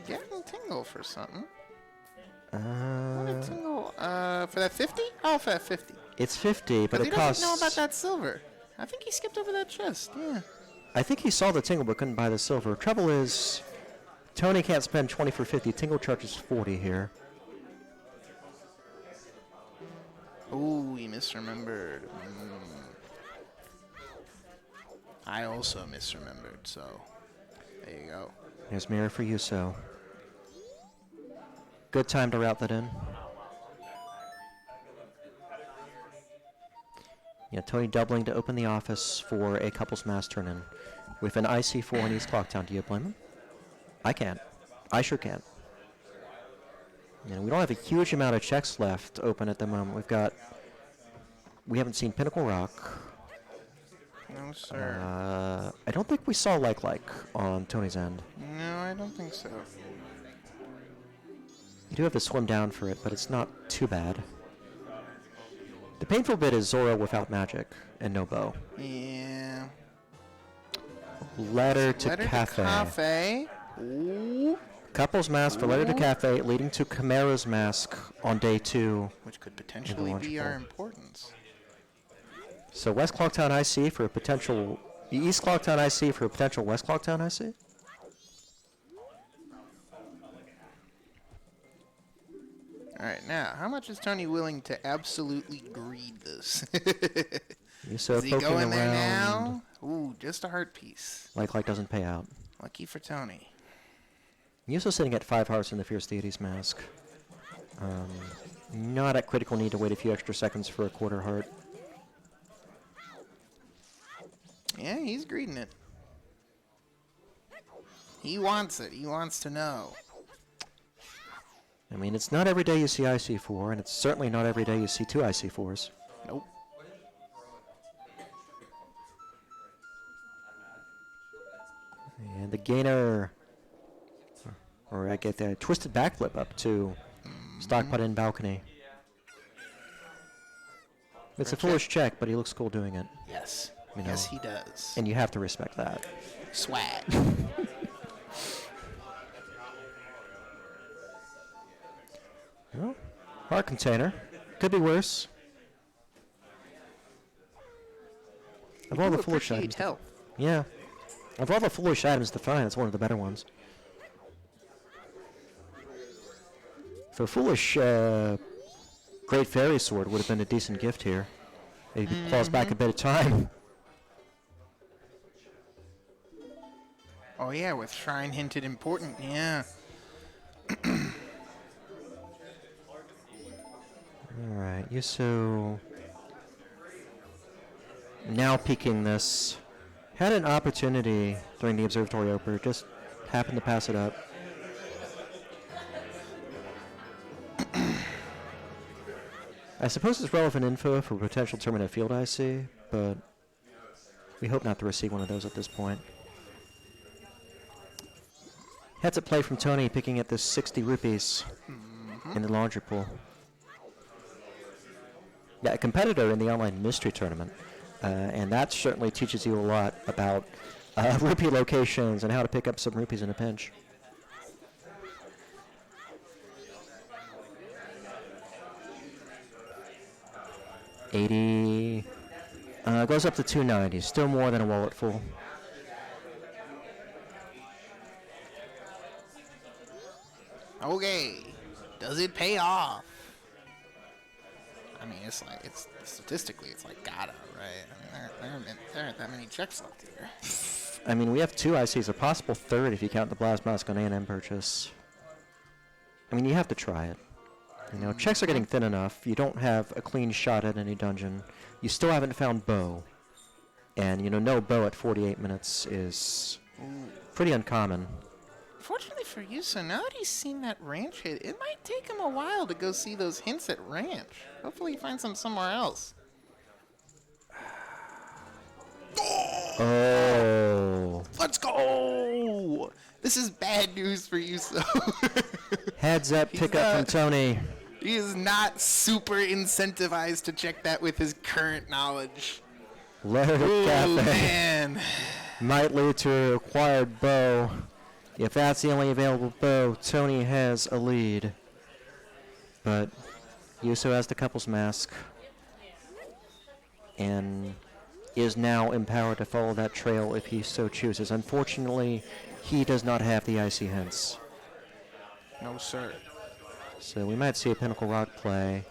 getting tingle for something. What Uh, a tingle? For that 50? Oh, for that 50. it's 50, but He it doesn't costs. know about that silver. I think he skipped over that chest. Yeah. I think he saw the tingle but couldn't buy the silver. Trouble is, Tony can't spend 20 for 50. Tingle charges 40 here. Ooh, he misremembered. I also misremembered, so there you go. There's mirror for YUSo. Good time to route that in. Yeah, Tony doubling to open the office for a couple's mass turn-in. With an IC4 in East Clocktown, do you blame him? I can't. I sure can't. And we don't have a huge amount of checks left open at the moment. We haven't seen Pinnacle Rock. No, sir. I don't think we saw Like on Tony's end. No, I don't think so. You do have to swim down for it, but it's not too bad. The painful bit is Zoro without magic and no bow. Yeah. Letter to Cafe. Cafe. Ooh. Couple's mask for Letter to Cafe, leading to Chimera's mask on day 2. Which could potentially be our importance. So West Clocktown IC for a potential East Clocktown IC for a potential West Clocktown IC. Alright, now, how much is Tony willing to absolutely greed this? YUSo Is he poking going there around. now? Ooh, just a heart piece. Like doesn't pay out. Lucky for Tony. YUSo sitting at 5 hearts in the Fierce Deities mask. Not at critical need to wait a few extra seconds for a quarter heart. Yeah, he's greeding it. He wants it. He wants to know. I mean, it's not every day you see IC4, and it's certainly not every day you see 2 IC4s. Nope. And the gainer, or I get the twisted backflip up to stock putt in balcony. It's a foolish check, but he looks cool doing it. Yes. You know. Yes, he does. And you have to respect that. Swag. Well, heart container. Could be worse. Of all the foolish items. Health. Yeah. Of all the foolish items to find, it's one of the better ones. So foolish Great Fairy Sword would have been a decent gift here. Maybe claws back a bit of time. Oh yeah, with Shrine hinted important, yeah. Alright, YUSo now peeking this. Had an opportunity during the observatory opener, just happened to pass it up. I suppose it's relevant info for potential terminate field IC, but we hope not to receive one of those at this point. Heads at play from Tony, picking at this 60 rupees in the laundry pool. Yeah, a competitor in the online mystery tournament. And that certainly teaches you a lot about rupee locations and how to pick up some rupees in a pinch. $80 goes up to $290. Still more than a wallet full. Okay. Does it pay off? I mean, it's like, it's statistically, it's like gotta, right? I mean, there aren't that many checks left here. I mean, we have 2 ICs, a possible third if you count the blast mask on A&M purchase. I mean, you have to try it. You know, checks are getting thin enough. You don't have a clean shot at any dungeon. You still haven't found bow. And, you know, no bow at 48 minutes is pretty uncommon. Fortunately for you, so now that he's seen that ranch hit, it might take him a while to go see those hints at ranch. Hopefully he finds them somewhere else. Oh. Let's go! This is bad news for you, so. Heads up, pick up from Tony. He is not super incentivized to check that with his current knowledge. Loaded Oh, cafe. man. Might lead to a required bow. If that's the only available bow, Tony has a lead. But YUSo has the couple's mask. And is now empowered to follow that trail if he so chooses. Unfortunately, he does not have the icy hints. No, sir. So we might see a Pinnacle Rock play.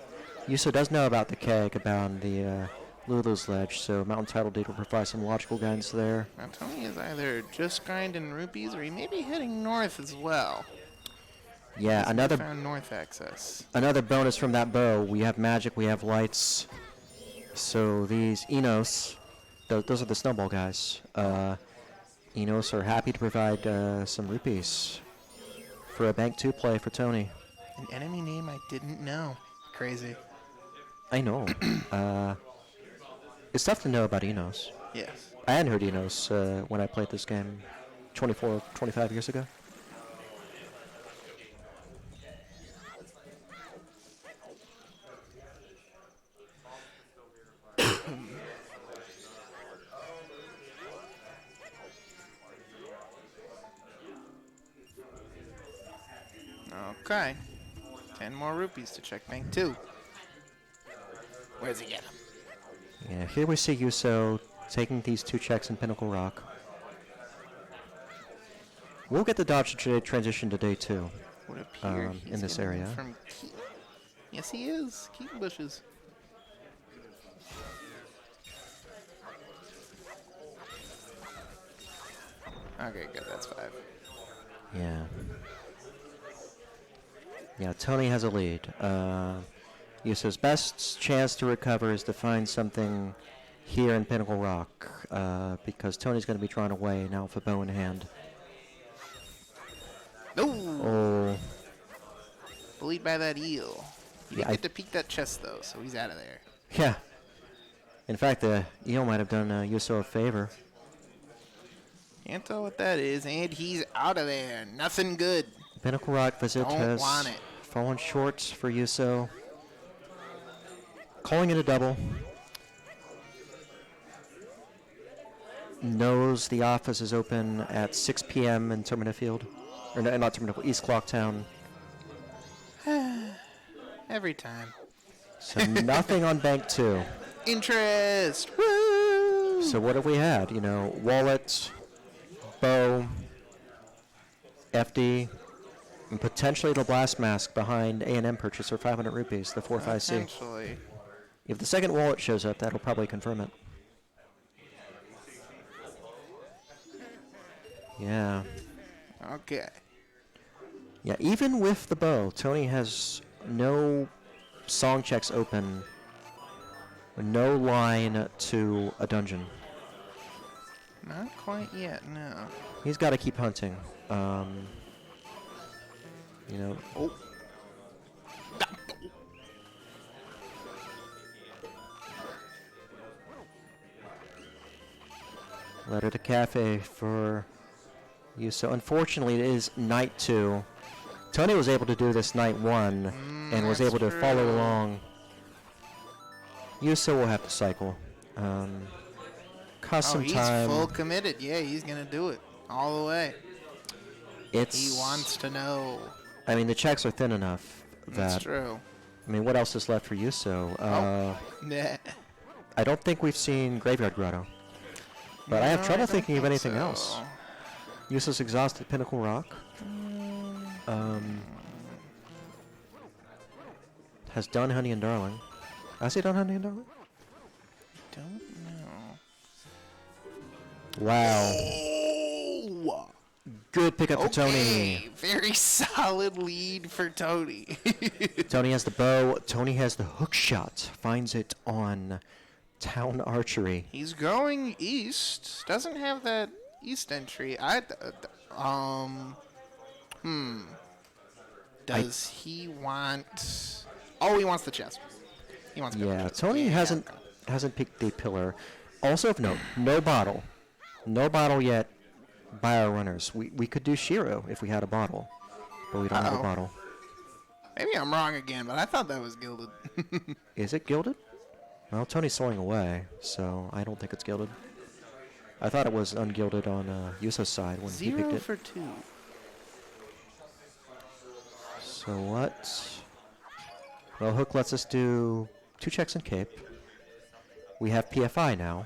YUSo does know about the keg, about the Lulu's Ledge, so Mountain Title Deed will provide some logical guidance there. Now, Tony is either just grinding rupees, or he may be heading north as well. Yeah, He found north access. another bonus from that bow. We have magic, we have lights. So these Enos, those are the snowball guys. Enos are happy to provide some rupees for a Bank 2 play for Tony. An enemy name I didn't know. Crazy. I know. It's tough to know about Enos. Yes. I hadn't heard Enos when I played this game 24, 25 years ago. Okay. 10 more rupees to check bank 2. Where's he get 'em? Yeah, here we see YUSo taking these 2 checks in Pinnacle Rock. We'll get the dodge transition to day 2 Would appear he's in this getting area. From Keaton? Yes, he is. Keaton bushes. Okay, good. That's 5. Yeah. Yeah, Tony has a lead. YUSo's best chance to recover is to find something here in Pinnacle Rock, because Tony's going to be drawn away now with a bow in hand. No! Oh, Bullied by that eel. He Yeah, didn't get to peek that chest, though, so he's out of there. yeah. In fact, the eel might have done YUSo a favor. Can't tell what that is, and he's out of there. Nothing good. Pinnacle Rock visit Don't has want it. fallen short for YUSo. Calling it a double. Knows the office is open at 6 p.m. in Termina Field. Or no, not Termina, East Clocktown. Every time. So nothing on Bank 2. Interest! Woo! So what have we had? You know, wallet, bow, FD, and potentially the blast mask behind A&M purchase for 500 rupees, the 4th IC. Potentially. If the second wallet shows up, that'll probably confirm it. Yeah. Okay. Yeah, even with the bow, Tony has no song checks open, no line to a dungeon. Not quite yet, no. He's got to keep hunting. You know, Oh. letter to cafe for YUSo. Unfortunately, it is night 2. Tony was able to do this night 1 and was that's able to follow true. along. YUSo will have to cycle. Cost Oh, some he's time. full committed. Yeah, he's gonna do it all the way. It's. He wants to know. I mean, the checks are thin enough That's that. true. I mean, what else is left for Yuso? Nah. I don't think we've seen Graveyard Grotto. But I have No, trouble don't thinking of think anything so. else. Yuso's exhausted Pinnacle Rock. Has done Honey and Darling. Has he done Honey and Darling? Don't know. Wow. Oh! Good pickup for Tony. Okay, very solid lead for Tony. Tony has the bow. Tony has the hook shot. Finds it on Town Archery. He's going east. Doesn't have that east entry. Does he want? Oh, he wants the chest. He wants. Yeah, Tony hasn't picked the pillar. Also of note, no bottle. No bottle yet by our runners. We could do Shiro if we had a bottle, but we don't have a bottle. Maybe I'm wrong again, but I thought that was gilded. Is it gilded? Well, Tony's soaring away, so I don't think it's gilded. I thought it was ungilded on Yuso's side when he picked 0 it. for 2. So what? Well, Hook lets us do 2 checks in Cape. We have PFI now.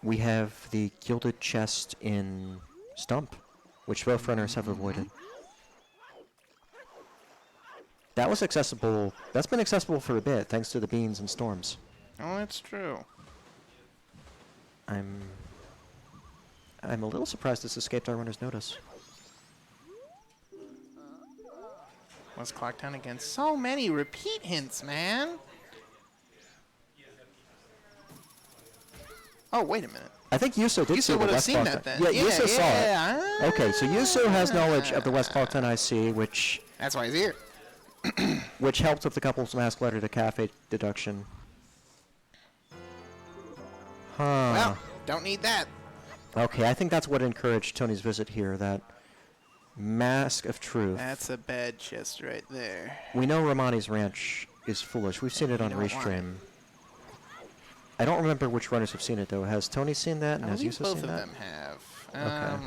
We have the gilded chest in Stump, which both runners have avoided. That was accessible. That's been accessible for a bit, thanks to the beans and storms. Oh, that's true. I'm a little surprised this escaped our runner's notice. What's Clocktown again? So many repeat hints, man. Oh, wait a minute. I think Yuso did see Yuso the would have West seen Clocktown. that then. Yeah, Yuso saw it. Yeah. Okay, so Yuso has knowledge of the West Clocktown IC, which That's why he's here. helped with the couple's mask letter to cafe deduction. Huh. Well, don't need that. Okay, I think that's what encouraged Tony's visit here, that mask of truth. That's a bad chest right there. We know Romani's ranch is foolish. We've seen it on don't want Restream. I don't remember which runners have seen it, though. Has Tony seen that, and I has believe Yuso both seen of that? them have. Okay.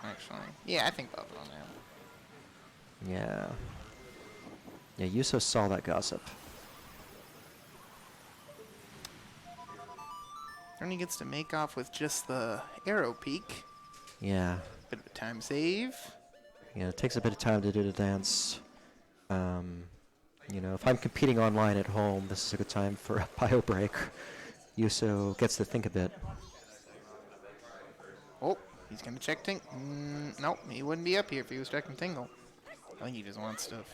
Actually. Yeah, I think both of them have. Yeah. Yeah, Yuso saw that gossip. Tony gets to make off with just the arrow peak. Yeah. Bit of a time save. Yeah, it takes a bit of time to do the dance. You know, if I'm competing online at home, this is a good time for a bio break. Yuso gets to think a bit. Oh, he's going to check Tingle. Nope, he wouldn't be up here if he was checking Tingle. I think he just wants stuff.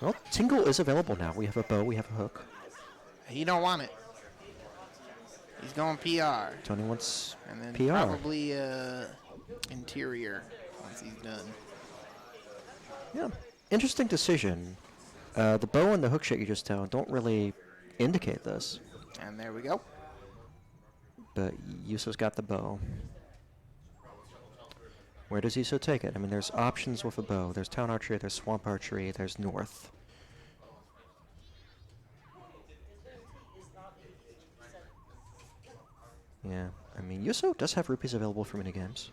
Well, Tingle is available now. We have a bow, we have a hook. He don't want it. He's going PR. Tony wants And then PR. probably interior once he's done. Yeah, interesting decision. The bow and the hook shot you just found don't really indicate this, And there we go. but Yuso's got the bow. Where does Yuso take it? I mean, there's options with a bow. There's Town Archery, there's Swamp Archery, there's North. Yeah, I mean, Yuso does have rupees available for minigames.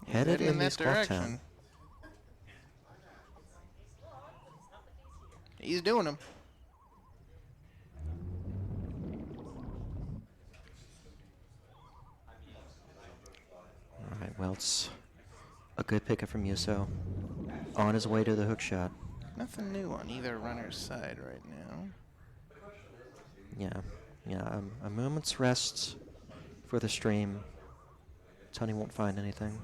Headed in that this direction. He's doing them. Alright, well, it's a good pickup from Yuso. On his way to the hook shot. Nothing new on either runner's side right now. Yeah, a moment's rest for the stream. Tony won't find anything.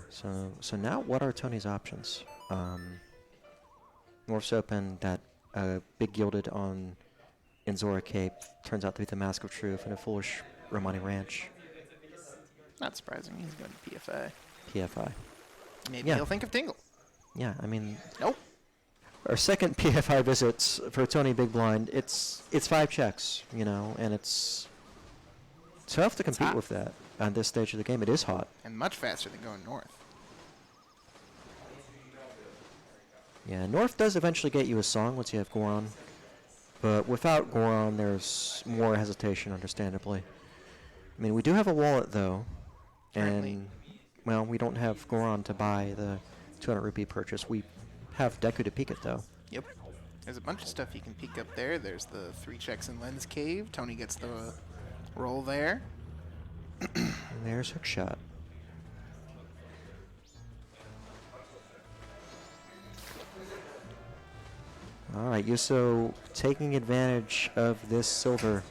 So now what are Tony's options? North's open, that big gilded on Inzora Cape turns out to be the Mask of Truth and a foolish Romani Ranch. Not surprising. He's going to PFA. PFI. Maybe Yeah. he'll think of Tingle. Yeah, I mean, Nope. our second PFI visits for TonyBigBlind, it's 5 checks, you know, and it's tough to compete hot. with that. on this stage of the game. It is hot. And much faster than going north. Yeah, North does eventually get you a song once you have Goron. But without Goron, there's more hesitation, understandably. I mean, we do have a wallet, though. Currently. And, well, we don't have Goron to buy the 200 rupee purchase. We have Deku to peek it, though. Yep. There's a bunch of stuff you can peek up there. There's the 3 checks in Lens Cave. Tony gets the roll there. And there's Hookshot. Alright, Yuso taking advantage of this silver.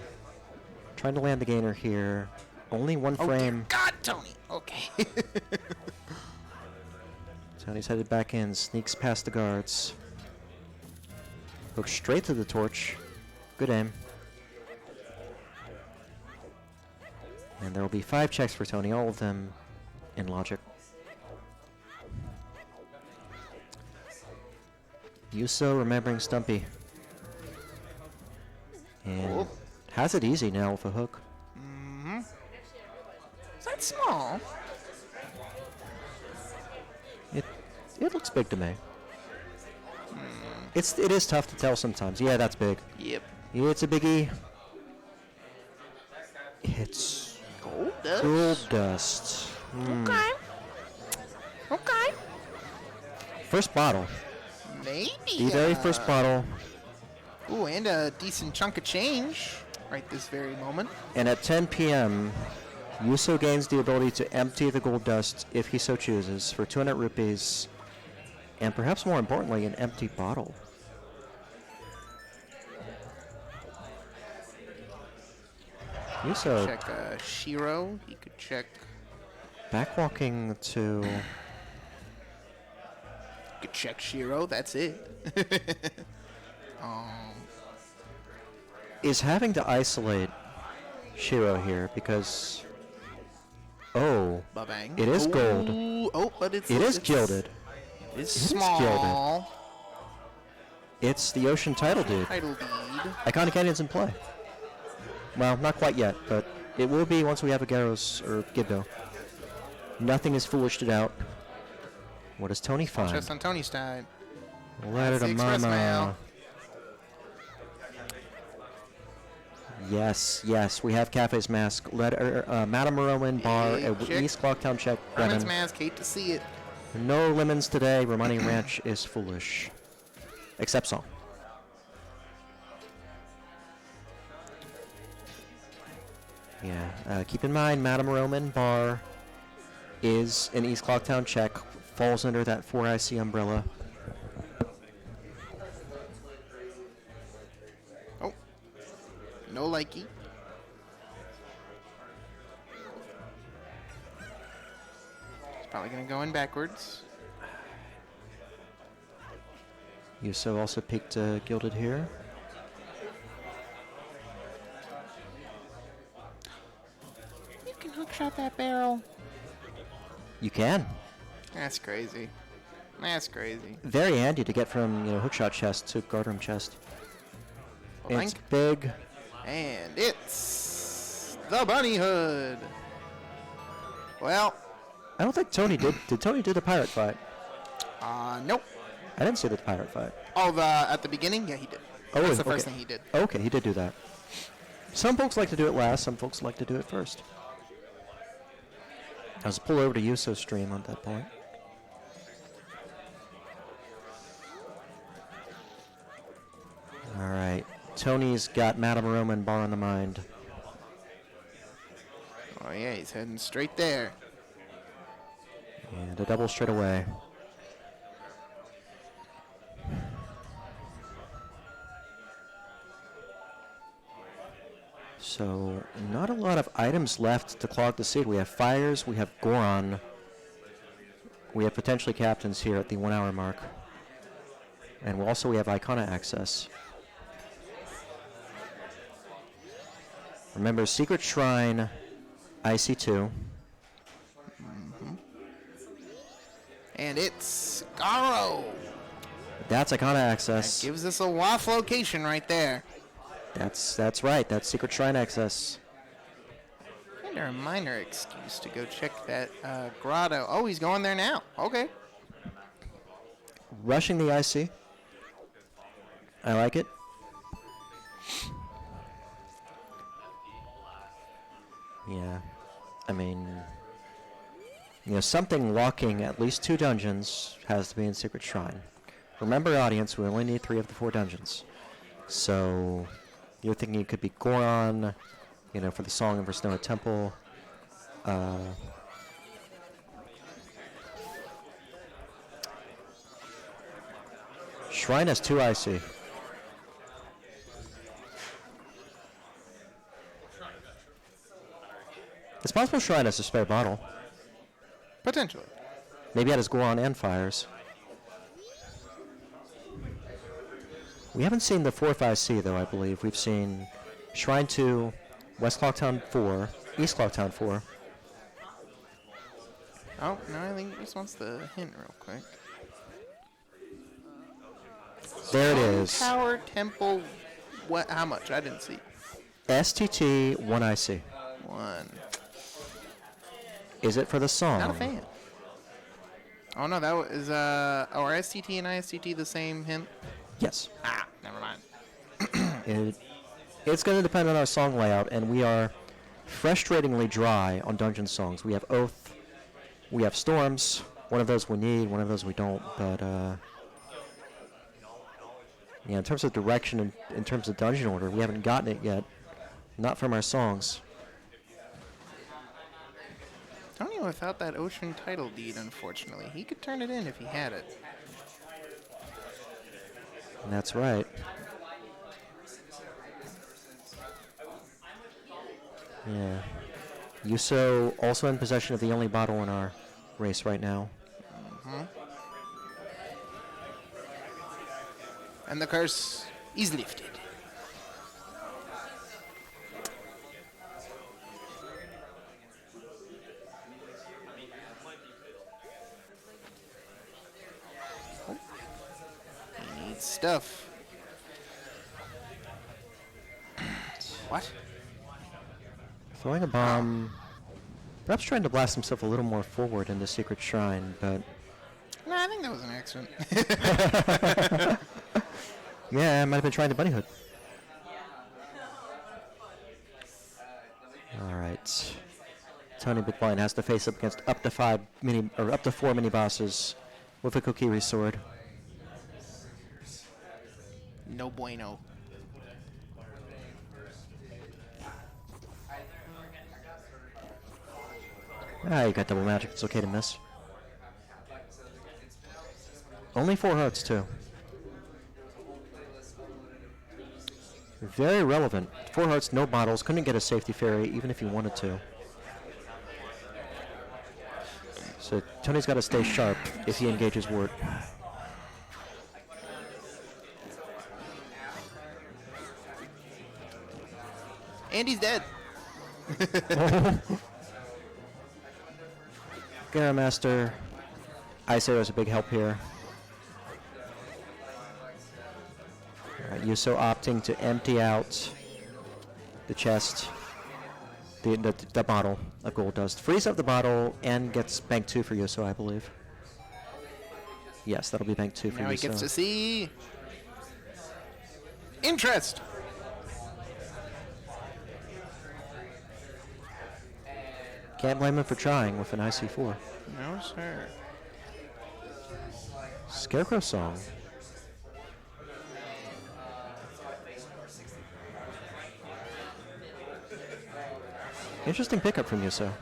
Trying to land the gainer here. Only one Oh, dear frame. God, Tony! Okay. Tony's headed back in, sneaks past the guards. Hooks straight to the torch. Good aim. And there will be 5 checks for Tony, all of them in logic. Yuso remembering Stumpy. And Cool. has it easy now with a hook. Mm-hmm. Is that small? It looks big to me. It is tough to tell sometimes. Yeah, that's big. Yep. Yeah, it's a biggie. It's Gold dust. gold dust. Hmm. Okay. Okay. First bottle. Maybe. The very first bottle. Ooh, and a decent chunk of change right this very moment. And at 10 p.m., Yuso gains the ability to empty the gold dust if he so chooses for 200 rupees. And perhaps more importantly, an empty bottle. Yuso Check Shiro. He could check. backwalking to... Could check Shiro. That's it. is having to isolate Shiro here because... Oh, Ba-bang. it is gold. Ooh, oh, but It is gilded. It's is small. It's the Ocean title dude. Title deed. Iconic Canyon's in play. Well, not quite yet, but it will be once we have a Gyros or Gibdo. Nothing is foolished it out. What does Tony find? Just on Tony's side. Letter That's to the express Mama. mail. Yes, yes, we have Cafe's Mask. Letter, Madame Rowan Bar, Hey, at chick. East Clocktown check. Lemons Lemon. mask. Hate to see it. No lemons today. Romani Ranch is foolish. Except song. Yeah, keep in mind, Madame Roman Bar is an East Clocktown check. Falls under that 4IC umbrella. Oh. No likey. It's probably going to go in backwards. Yuso also peeked Gilded here. You can hookshot that barrel. You can. That's crazy. That's crazy. Very handy to get from hookshot chest to guardroom chest. It's Blank. big. And it's the bunny hood. Well, I don't think Tony did. Did Tony do the pirate fight? nope. I didn't see the pirate fight. Oh, at the beginning? Yeah, he did. Oh, That's the first okay. thing he did. Okay, he did do that. Some folks like to do it last. Some folks like to do it first. I was pull over to Yuso's stream at that point. All right. Tony's got Madame Roman Bar on the mind. Oh, yeah, he's heading straight there. And a double straight away. So, not a lot of items left to clog the seed. We have Fires, we have Goron. We have potentially Captains here at the 1 hour mark. And we have Icona access. Remember, Secret Shrine, IC2. And it's Garo. That's Icona That access. gives us a WAF location right there. That's right. That's Secret Shrine access. Under a minor excuse to go check that grotto. Oh, he's going there now. Okay. Rushing the IC. I like it. Yeah. I mean, something locking at least 2 dungeons has to be in Secret Shrine. Remember, audience, we only need 3 of the 4 dungeons. So, you're thinking it could be Goron, for the Song of Versnoa Temple. Shrine has 2 IC. It's possible Shrine has a spare bottle. Potentially. Maybe it has Goron and Fires. We haven't seen the 4th IC, though, I believe. We've seen Shrine 2, West Clocktown 4, East Clocktown 4. Oh, no, I think he just wants the hint real quick. There it is. Tower Temple, what? How much? I didn't see. STT 1 IC. 1. Is it for the song? Not a fan. Oh, no, that was, are STT and ISTT the same hint? Yes. Ah, never mind. It's going to depend on our song layout, and we are frustratingly dry on dungeon songs. We have Oath, we have Storms. One of those we need, one of those we don't, but, yeah, in terms of direction and in terms of dungeon order, we haven't gotten it yet. Not from our songs. Tony without that ocean title deed, unfortunately. He could turn it in if he had it. That's right. Yeah. YUSo also in possession of the only bottle in our race right now. And the curse is lifted. Oh. He needs stuff. What? Throwing a bomb. Perhaps trying to blast himself a little more forward into Secret Shrine, but... No, I think that was an accident. Yeah, I might have been trying to bunny hood. Alright. TonyBigBlind has to face up against up to 4 mini bosses with a Kokiri sword. No bueno. Ah, you got double magic. It's okay to miss. Only 4 hearts, too. Very relevant. 4 hearts, no bottles. Couldn't get a safety fairy even if he wanted to. So Tony's got to stay sharp if he engages Ward. And he's dead. Garamaster. Ice Arrow is a big help here. Alright, YUSo opting to empty out the chest. The bottle of gold dust. Frees up the bottle and gets bank 2 for YUSo, I believe. Yes, that'll be bank 2 for Now YUSo. he gets to see interest. Can't blame him for trying with an IC4. No, sir. Scarecrow Song. Interesting pickup from YUSo.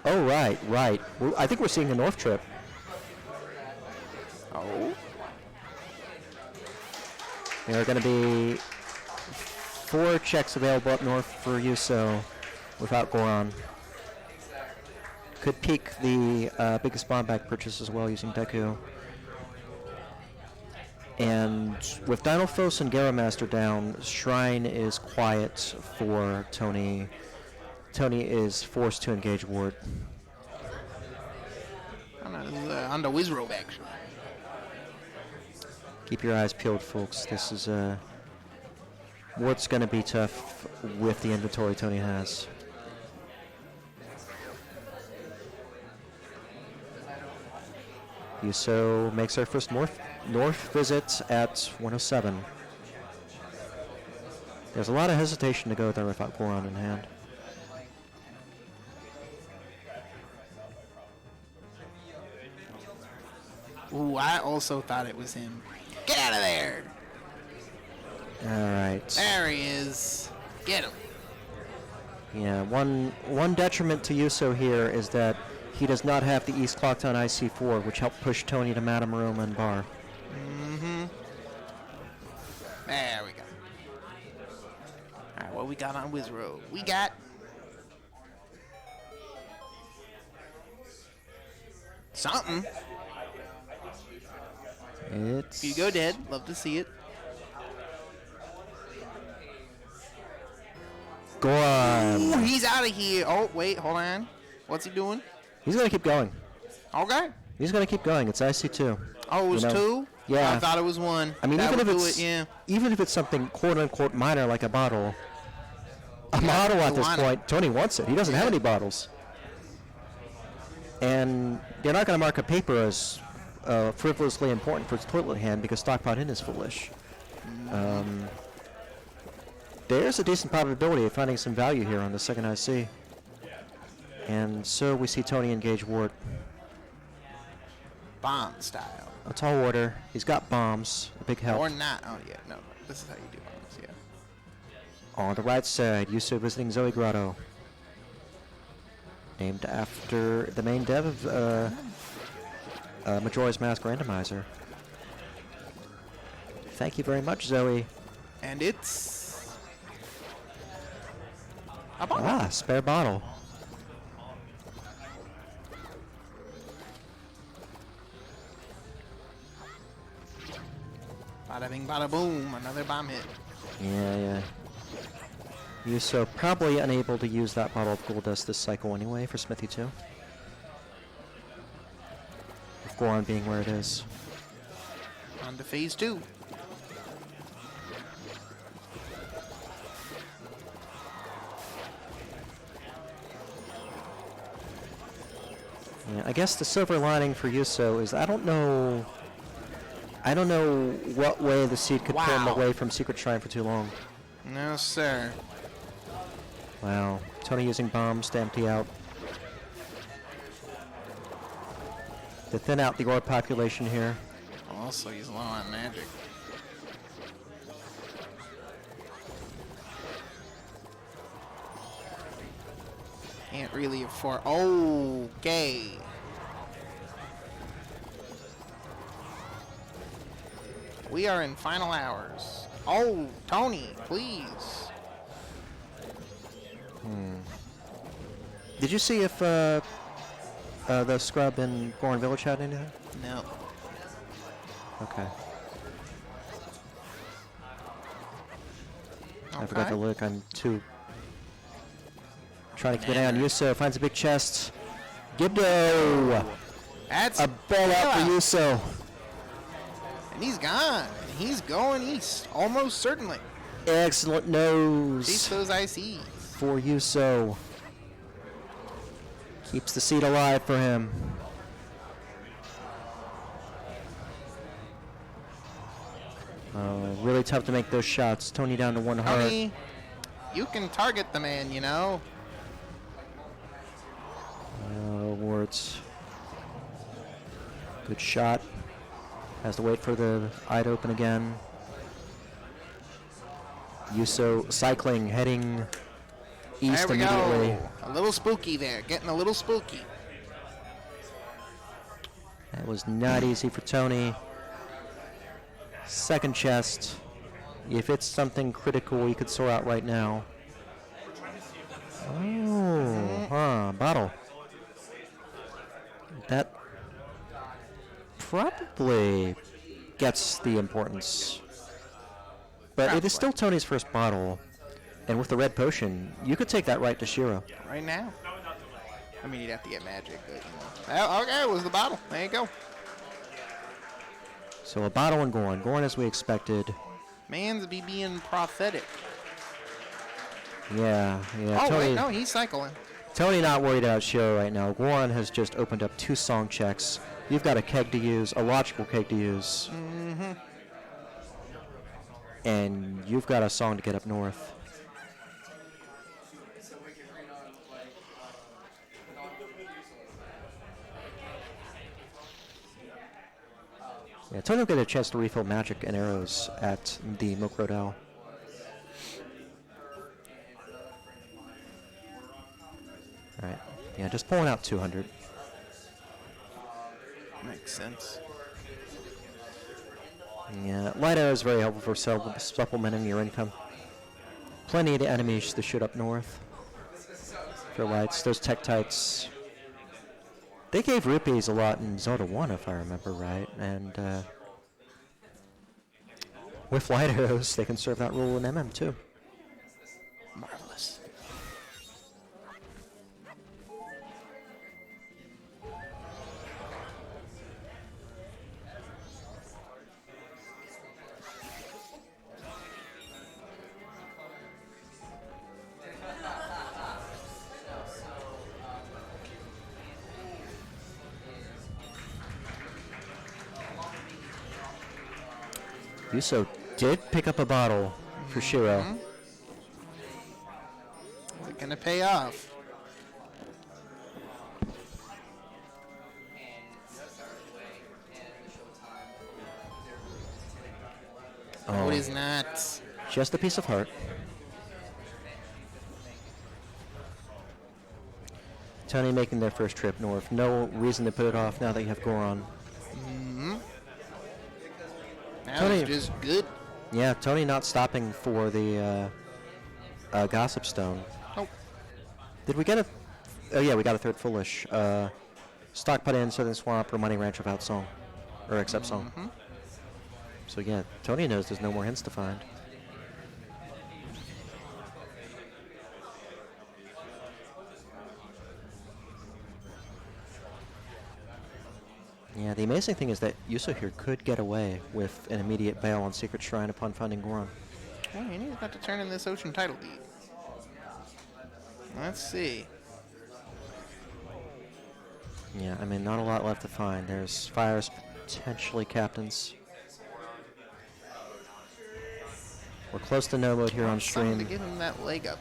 Oh, right. I think we're seeing a north trip. Oh. There are going to be 4 checks available up north for YUSo without Goron. Could peak the biggest bomb bag purchase as well using Deku. And with Dinophos and Garamaster down, Shrine is quiet for Tony. Tony is forced to engage Ward. On the Wizrobe, actually. Keep your eyes peeled, folks. This is What's going to be tough with the inventory Tony has. YUSo makes our first north visit at 107. There's a lot of hesitation to go there without Goron in hand. Ooh, I also thought it was him. Get out of there! All right. There he is. Get him. Yeah, one detriment to YUSo here is that he does not have the East Clocktown IC4, which helped push Tony to Madame Roma and Bar. Mm-hmm. There we go. Alright, what we got on Wizroad? We got... something. It's... Here you go, Dead. Love to see it. Goron. Ooh, he's out of here. Oh, wait, hold on. What's he doing? He's going to keep going. Okay. He's going to keep going. It's IC2. Oh, it was two? Yeah. I thought it was one. I mean, That even would if do it's it, yeah. even if it's something quote-unquote minor like a bottle, a bottle at you this want it. point, Tony wants it. He doesn't have any bottles. And they're not going to mark a paper as frivolously important for its toilet hand because Stockpot In is foolish. There's a decent probability of finding some value here on the second IC. And so we see Tony engage Ward. Bomb style. A tall order. He's got bombs. A big help. Or not. Oh, yeah. No, this is how you do bombs, yeah. On the right side, YUSo visiting Zoe Grotto. Named after the main dev of Majora's Mask Randomizer. Thank you very much, Zoe. And it's... a bomb. Ah, spare bottle. Bada bing, bada boom. Another bomb hit. Yeah. YUSo probably unable to use that bottle of gold dust this cycle anyway for Smithy 2. With Goron being where it is. On to phase 2. Yeah, I guess the silver lining for YUSo is I don't know what way the seed could pull him Wow. away from Secret Shrine for too long. No, sir. Wow. Tony using bombs to empty out. To thin out the orb population here. Also, he's low on magic. Can't really afford... Okay. We are in final hours. Oh, Tony, please. Did you see if the scrub in Goron Village had anything? No. Okay. I forgot to look. I'm too trying to keep an eye on YUSo. Finds a big chest. Gibdo! That's A ball out for YUSo. And he's gone. And he's going east. Almost certainly. Excellent Chase nose those ICs. for YUSo. Keeps the seed alive for him. Really tough to make those shots. Tony down to one heart. Tony, you can target the man, you know. Wards. Good shot. Has to wait for the eye to open again. YUSo cycling, heading east There we immediately. go. A little spooky there. Getting a little spooky. That was not easy for Tony. Second chest. If it's something critical, you could sort out right now. Oh, bottle. That probably gets the importance. But it is still Tony's first bottle. And with the red potion, you could take that right to Shiro. Right now. I mean, you'd have to get magic, but, you know. Oh, okay, it was the bottle. There you go. So a bottle and Goron. Goron as we expected. Man's be being prophetic. Yeah. Oh, Tony, wait, no, he's cycling. Tony not worried about Shiro right now. Goron has just opened up 2 song checks. You've got a keg to use, a logical keg to use. Mm-hmm. And you've got a song to get up north. Yeah, Tony will get a chance to refill magic and arrows at the Milk Road Owl. Alright. Yeah, just pulling out 200. Makes sense. Yeah, light arrow is very helpful for supplementing your income. Plenty of enemies to shoot up north for lights. Those Tektites, they gave rupees a lot in Zelda 1, if I remember right, and with light arrows, they can serve that role in MM too. Marvelous. Yuso did pick up a bottle for Shiro. Is it gonna pay off? Oh, it is not. Just a piece of heart. Tony making their first trip north. No reason to put it off now that you have Goron. That Tony- was just good. Yeah, Tony not stopping for the Gossip Stone. Oh, Did we get a... Oh yeah, we got a third Foolish. Stock put in Southern Swamp or Money Ranch without song. Or except song. So yeah, Tony knows there's no more hints to find. Yeah, the amazing thing is that Yuso here could get away with an immediate bail on Secret Shrine upon finding Goron. well, he needs not to turn in this ocean title deed. Let's see. Yeah, I mean, not a lot left to find. There's fires, potentially captains. We're close to no mode here on Something stream. to give him that leg up.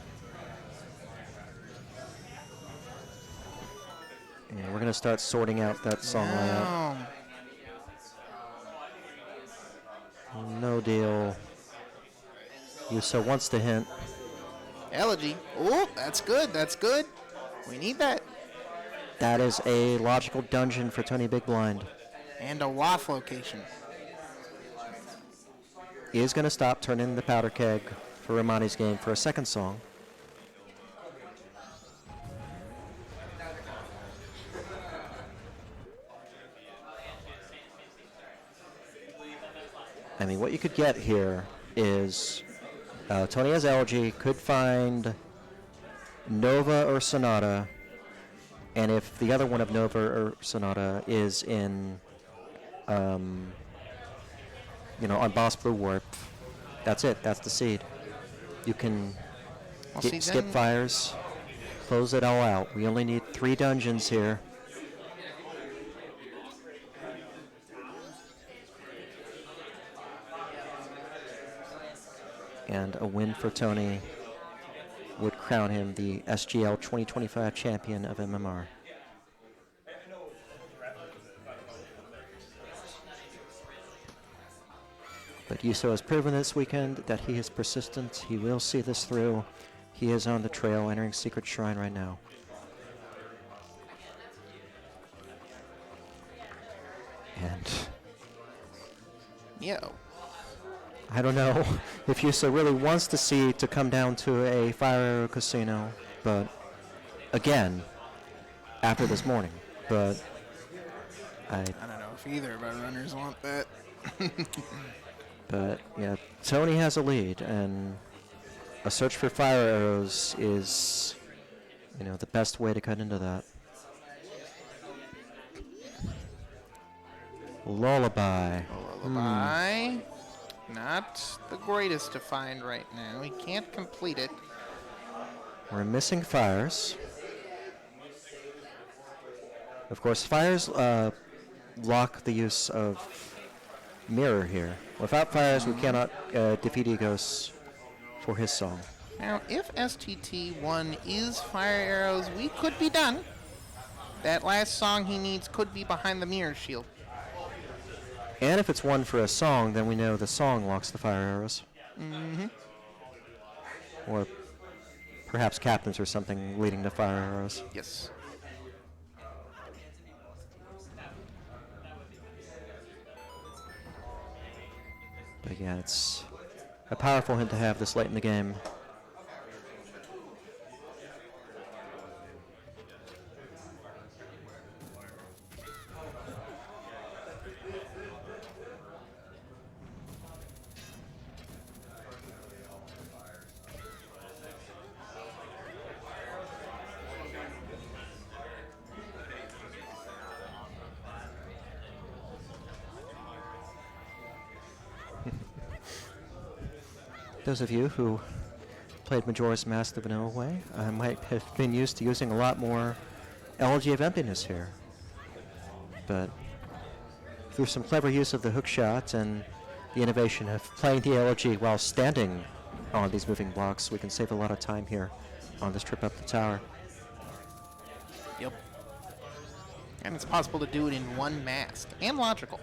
Yeah, we're gonna start sorting out that song layout. No. No deal. Yuso wants to hint. Elegy. Oh, that's good. That's good. We need that. That is a logical dungeon for TonyBigBlind. And a WAF location. He is gonna stop, turn in the powder keg for Romani's game for a second song. I mean, what you could get here is Tony has Elegy, could find Nova or Sonata, and if the other one of Nova or Sonata is in, on Boss Blue Warp, that's it. That's the seed. You can Well, see, skip then- fires, close it all out. We only need 3 dungeons here. And a win for Tony would crown him the SGL 2025 champion of MMR. But Yuso has proven this weekend that he is persistent. He will see this through. He is on the trail, entering Secret Shrine right now. And Yo. I don't know if Yuso really wants to see to come down to a Fire Arrow Casino, but again, after this morning. But I don't know if either of our runners want that. But yeah, Tony has a lead, and a search for fire arrows is, the best way to cut into that. Lullaby. Lullaby. Not the greatest to find right now. He can't complete it. We're missing fires. Of course, fires block the use of mirror here. Without fires, we cannot defeat Egos for his song. Now, if STT1 is fire arrows, we could be done. That last song he needs could be behind the mirror shield. And if it's one for a song, then we know the song locks the fire arrows. Mm-hmm. Or perhaps captains or something leading to fire arrows. Yes. But yeah, it's a powerful hint to have this late in the game. Those of you who played Majora's Mask the vanilla way might have been used to using a lot more Elegy of Emptiness here. But through some clever use of the hook shot and the innovation of playing the Elegy while standing on these moving blocks, we can save a lot of time here on this trip up the tower. Yep. And it's possible to do it in one mask. And logical.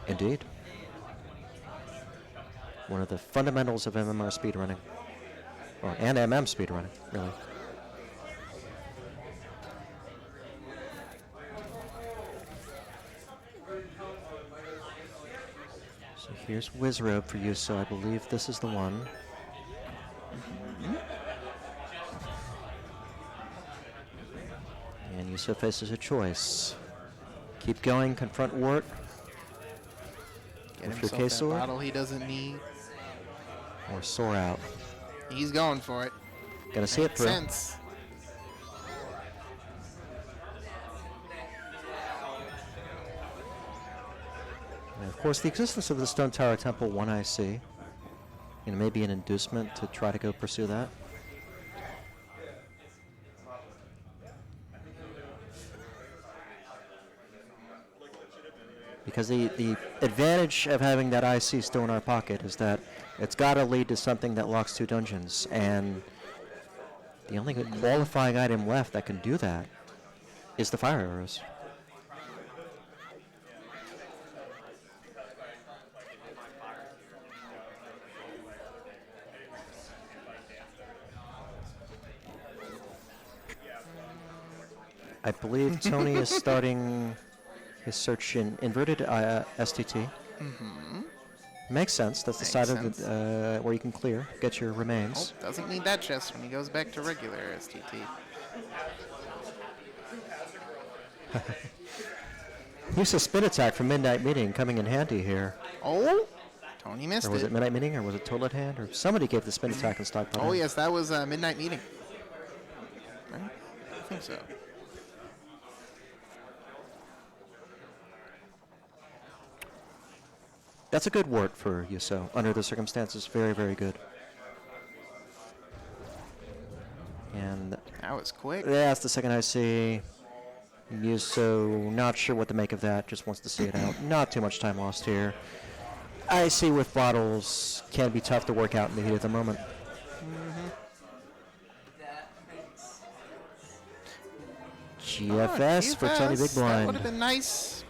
Indeed. One of the fundamentals of MMR speedrunning. Well, and MM speedrunning, really. So here's Wizrobe for you, so I believe this is the one. And Yuso faces a choice. Keep going, confront Wart. Get With your himself that K-sword? bottle he doesn't need. Or soar out. He's going for it. Gonna see it Makes through. sense. And of course, the existence of the Stone Tower Temple 1 IC, may be an inducement to try to go pursue that. Because the advantage of having that IC still in our pocket is that it's got to lead to something that locks 2 dungeons, and the only qualifying item left that can do that is the fire arrows. I believe Tony is starting his search in inverted STT. Mm-hmm. Makes sense. That's the Makes side sense. of the where you can clear, get your Oh, remains. doesn't need that chest when he goes back to regular STT. Use a spin attack from Midnight Meeting coming in handy here. Oh, Tony missed Or was it it. Midnight Meeting, or was it Total at Hand? Or somebody gave the spin attack and stockpiled. Oh yes, that was Midnight Meeting. Right? I think so. That's a good word for Yuso. Under the circumstances, very, very good. And That was quick. that's the second I see. Yuso, not sure what to make of that, just wants to see it out. Not too much time lost here. I see with bottles can be tough to work out in the heat of the moment. GFS for Tony That would have BigBlind. been nice.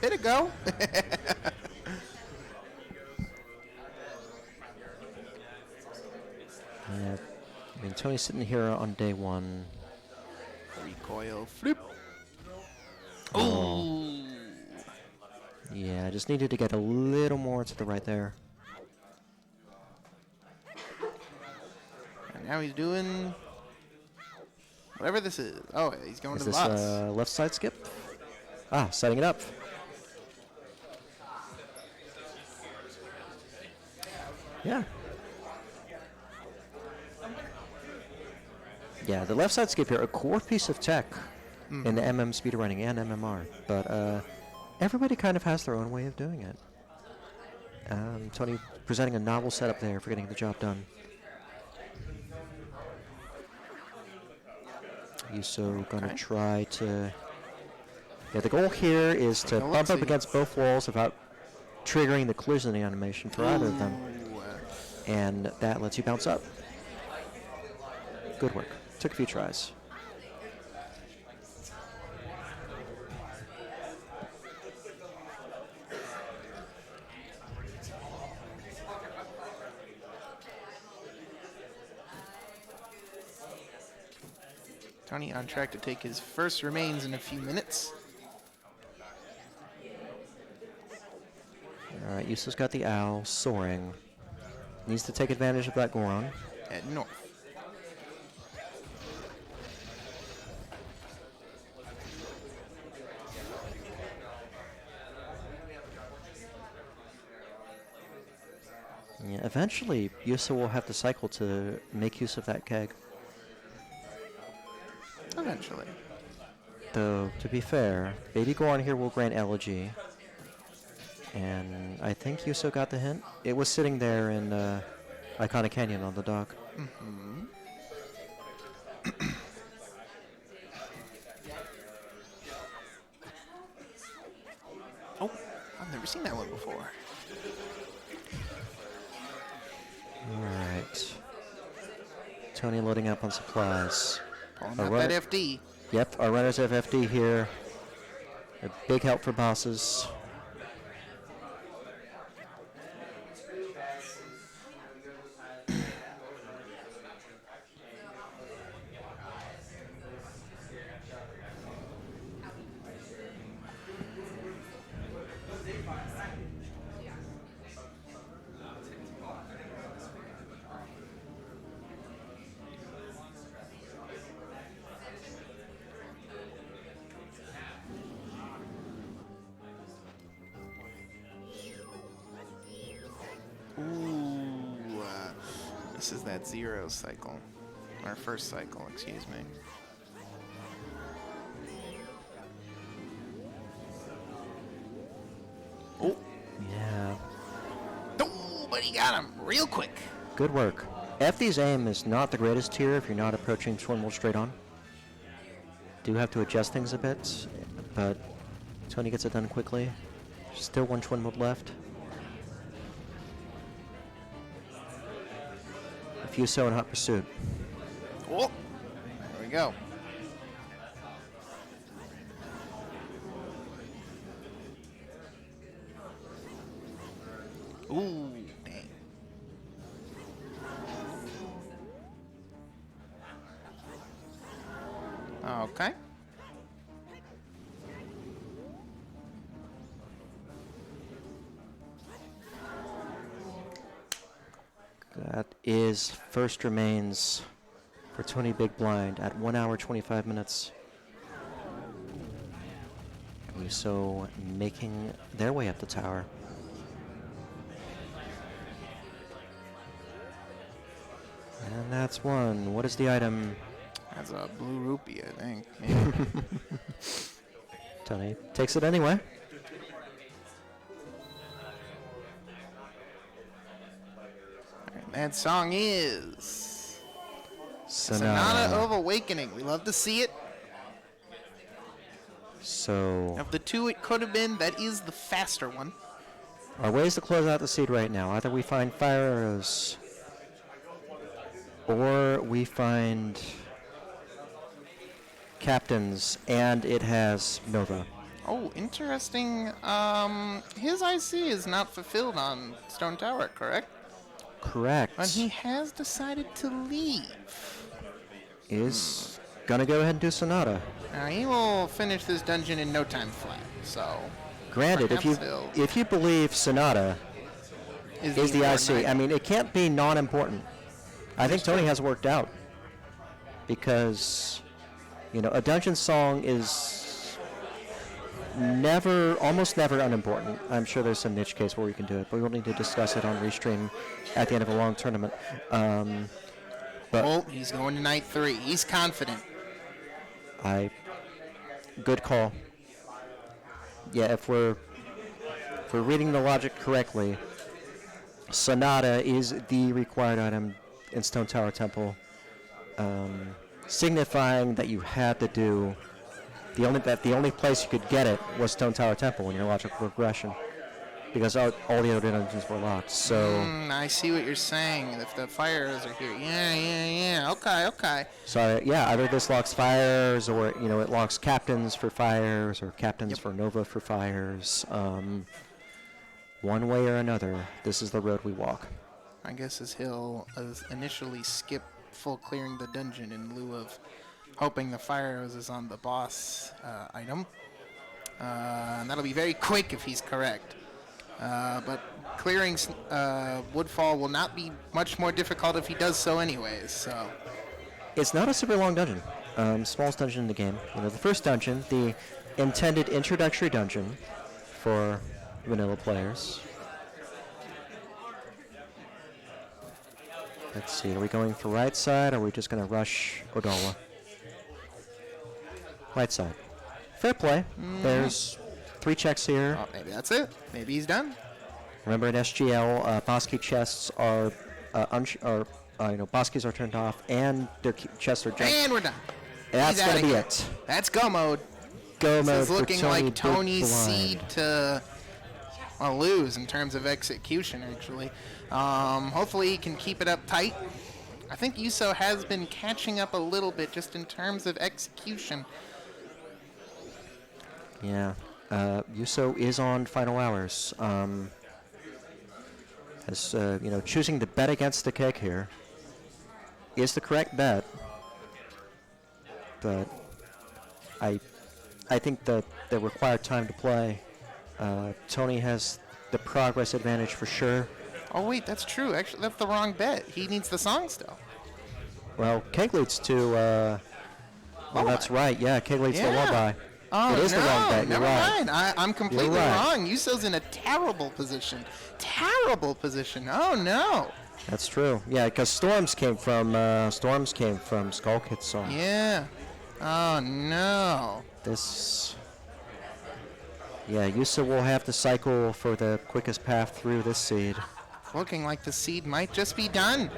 Bit ago. Yeah, I mean, Tony's sitting here on day 1. Recoil flip. Oh. Ooh. Yeah, I just needed to get a little more to the right there. And now he's doing whatever this is. Oh, he's going Is to the this boss. left side skip? Ah, setting it up. Yeah. Yeah, the left side skip here, a core piece of tech in the MM speedrunning and MMR, but everybody kind of has their own way of doing it. Tony presenting a novel setup there for getting the job done. YUSo gonna try to... Yeah, the goal here is to bump up against both walls without triggering the collision animation for either of them. And that lets you bounce up. Good work. Took a few tries. Tony on track to take his first remains in a few minutes. All right, YUSo's got the owl soaring. Needs to take advantage of that Goron. Head north. Yeah, eventually, YUSo will have to cycle to make use of that keg. Eventually. Though, to be fair, Baby Goron here will grant elegy. And I think YUSo got the hint. It was sitting there in Iconic Canyon on the dock. Mm-hmm. Oh, I've never seen that one before. Alright. Tony loading up on supplies. Pulling out that FD. Yep, our runners have FD here. A big help for bosses. Ooh, this is that 0 cycle. Or first cycle, excuse me. Oh. Yeah. Oh, but he got him real quick. Good work. FD's aim is not the greatest here if you're not approaching Swinwell straight on. Do have to adjust things a bit, but Tony gets it done quickly. Still one Swinwell left. YUSo in hot pursuit. Oh, there we go. Ooh, dang. Okay. That is first remains for TonyBigBlind at 1 hour 25 minutes. YUSo making their way up the tower. And that's one. What is the item? That's a blue rupee, I think. Yeah. Tony takes it anyway. That song is Sonata. Sonata of Awakening. We love to see it. So, Of the two it could have been, that is the faster one. our ways to close out the seed right now. Either we find fire arrows, or we find captains, and it has Nova. Oh, interesting. His IC is not fulfilled on Stone Tower, correct? Correct. But he has decided to leave. Is gonna go ahead and do Sonata. Now, he will finish this dungeon in no time flat, so... Granted, if you believe Sonata is the IC, important I mean, it can't be non-important. I think Tony has worked out. Because, you know, a dungeon song is almost never unimportant. I'm sure there's some niche case where we can do it, but we'll need to discuss it on Restream at the end of a long tournament. But Oh, he's going to night 3. He's confident. Good call. Yeah, if we're reading the logic correctly, Sonata is the required item in Stone Tower Temple, signifying that you had to do the only place you could get it was Stone Tower Temple in your logical progression, because all the other dungeons were locked. So I see what you're saying. If the fire arrows are here, yeah. Okay. so yeah, either this locks fires, or it locks captains for fires, or captains for Nova for fires. One way or another, this is the road we walk. I guess as he'll initially skip full clearing the dungeon in lieu of hoping the fire arrows is on the boss item. And that'll be very quick if he's correct. But clearing Woodfall will not be much more difficult if he does so anyways. So it's not a super long dungeon. Smallest dungeon in the game. The first dungeon, the intended introductory dungeon for vanilla players. Let's see, are we going for right side, or are we just going to rush Odawa? Right side. Fair play. There's 3 checks here. oh, maybe that's it. Maybe he's done. Remember, in SGL, Bosky chests are, Boskies are turned off, and their chests are jumped. And we're done. That's He's going outta to be here. it. That's go mode. Go This mode is for looking like Tony's TonyBigBlind. seed to lose in terms of execution, actually. Hopefully he can keep it up tight. I think YUSo has been catching up a little bit just in terms of execution. Yeah. YUSo is on final hours. Choosing to bet against the kick here is the correct bet. But I think the required time to play, Tony has the progress advantage for sure. Oh, wait, that's true. Actually, that's the wrong bet. He needs the song still. Well, Keg leads to, that's right. Yeah, Keg leads to Yeah. Lullaby. Oh, It is no, the wrong bet. You're never right. mind. I'm completely You're right. wrong. YUSo's in a terrible position. Terrible position. Oh, no. That's true. Yeah, because Storms came from Skull Kid's song. Yeah. Oh, no. YUSo will have to cycle for the quickest path through this seed. Looking like the seed might just be done.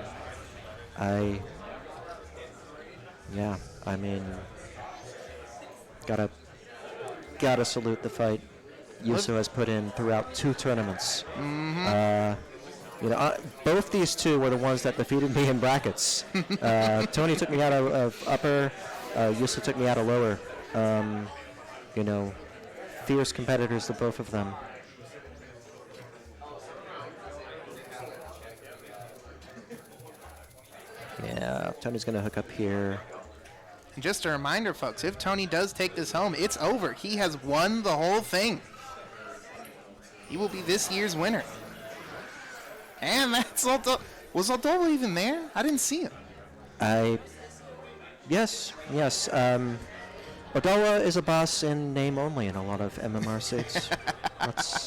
Gotta salute the fight YUSo has put in throughout 2 tournaments. Both these 2 were the ones that defeated me in brackets. Tony took me out of upper, YUSo took me out of lower. Fierce competitors, the both of them. Yeah, Tony's gonna hook up here. And just a reminder, folks, if Tony does take this home, it's over. He has won the whole thing. He will be this year's winner. And that's Aldo. Was Aldo even there? I didn't see him. Yes. Odawa is a boss in name only in a lot of MMR seats.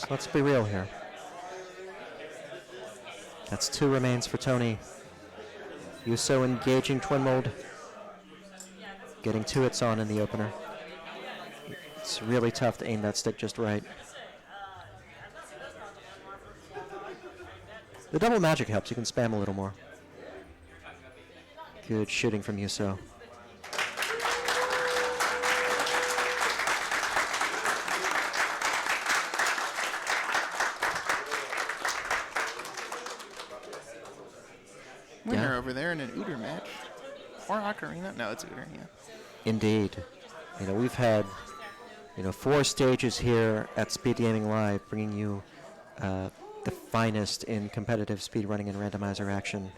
Let's be real here. That's 2 remains for Tony. YUSo engaging Twin Mold. Getting 2 hits on in the opener. It's really tough to aim that stick just right. The double magic helps. You can spam a little more. Good shooting from YUSo. Winner over there in an Uter match. Or Ocarina? No, it's Uter, yeah. Indeed. We've had, 4 stages here at Speedgaming Live, bringing you the finest in competitive speedrunning and randomizer action.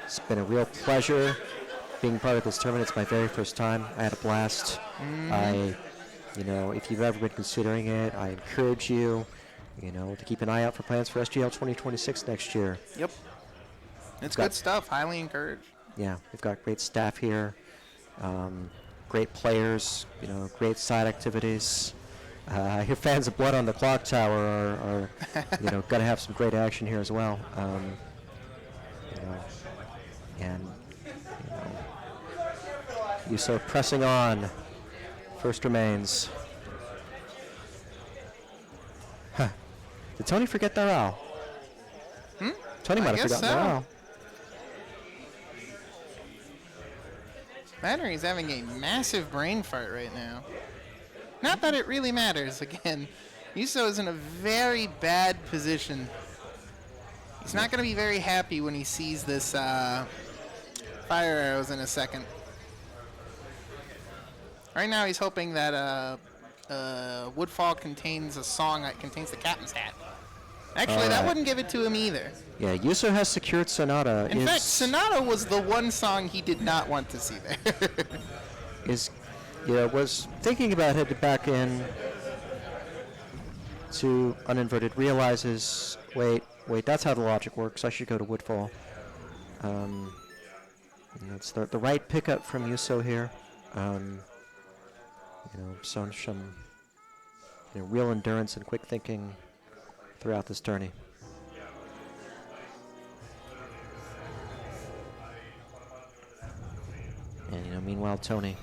It's been a real pleasure being part of this tournament. It's my very first time. I had a blast. If you've ever been considering it, I encourage you, to keep an eye out for plans for SGL 2026 next year. Yep. It's good stuff. Highly encouraged. Yeah, we've got great staff here, great players, great side activities. I hear fans of Blood on the Clock Tower are going to have some great action here as well. YUSo pressing on. First remains. Huh. Did Tony forget their owl? Tony might I have guess forgotten so. morale. Battery's having a massive brain fart right now. Not that it really matters. Again, YUSo is in a very bad position. He's not going to be very happy when he sees this fire arrows in a second. Right now he's hoping that Woodfall contains a song that contains the captain's hat. Actually, that wouldn't give it to him either. Yeah, YUSo has secured Sonata. In fact, Sonata was the one song he did not want to see there. Was thinking about heading back in to uninverted, realizes, wait, that's how the logic works. I should go to Woodfall. It's the right pickup from YUSo here. Some real endurance and quick thinking throughout this tourney. And meanwhile, Tony,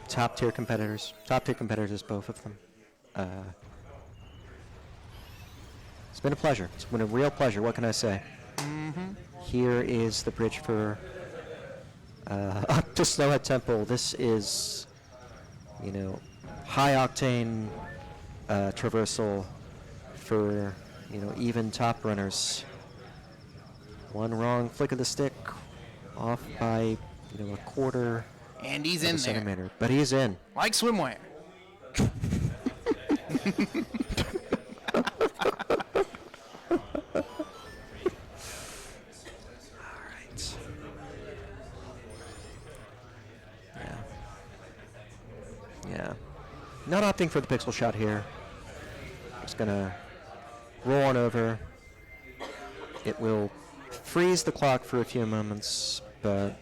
top tier competitors, both of them. It's been a pleasure. It's been a real pleasure. What can I say? Here is the bridge for up to Snowhead Temple. This is, high octane traversal for even top runners. One wrong flick of the stick, off by a quarter. And he's of in a there. centimeter. But he's in. Like swimwear. Alright. Yeah. Not opting for the pixel shot here. Just gonna roll on over. It will freeze the clock for a few moments, but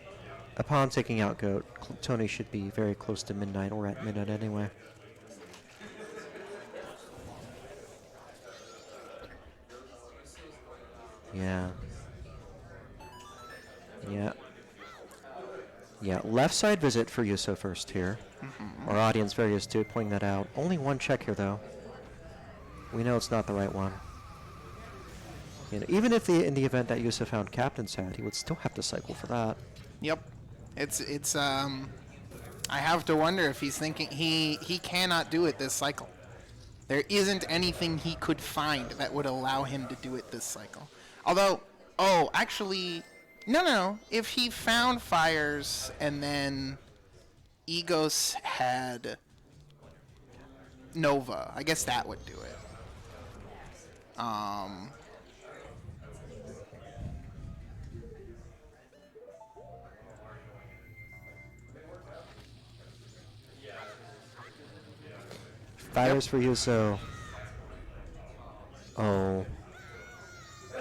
upon taking out Goat, Tony should be very close to midnight, or at midnight anyway. Yeah. Left side visit for YUSo first here. Our audience very used to pointing that out. Only one check here, though. We know it's not the right one. Even if in the event that YUSo found Captain's Hat, he would still have to cycle for that. Yep. It's I have to wonder if he's thinking he cannot do it this cycle. There isn't anything he could find that would allow him to do it this cycle. Although, actually, no. If he found fires and then Egos had Nova, I guess that would do it. Fires for YUSo. Oh.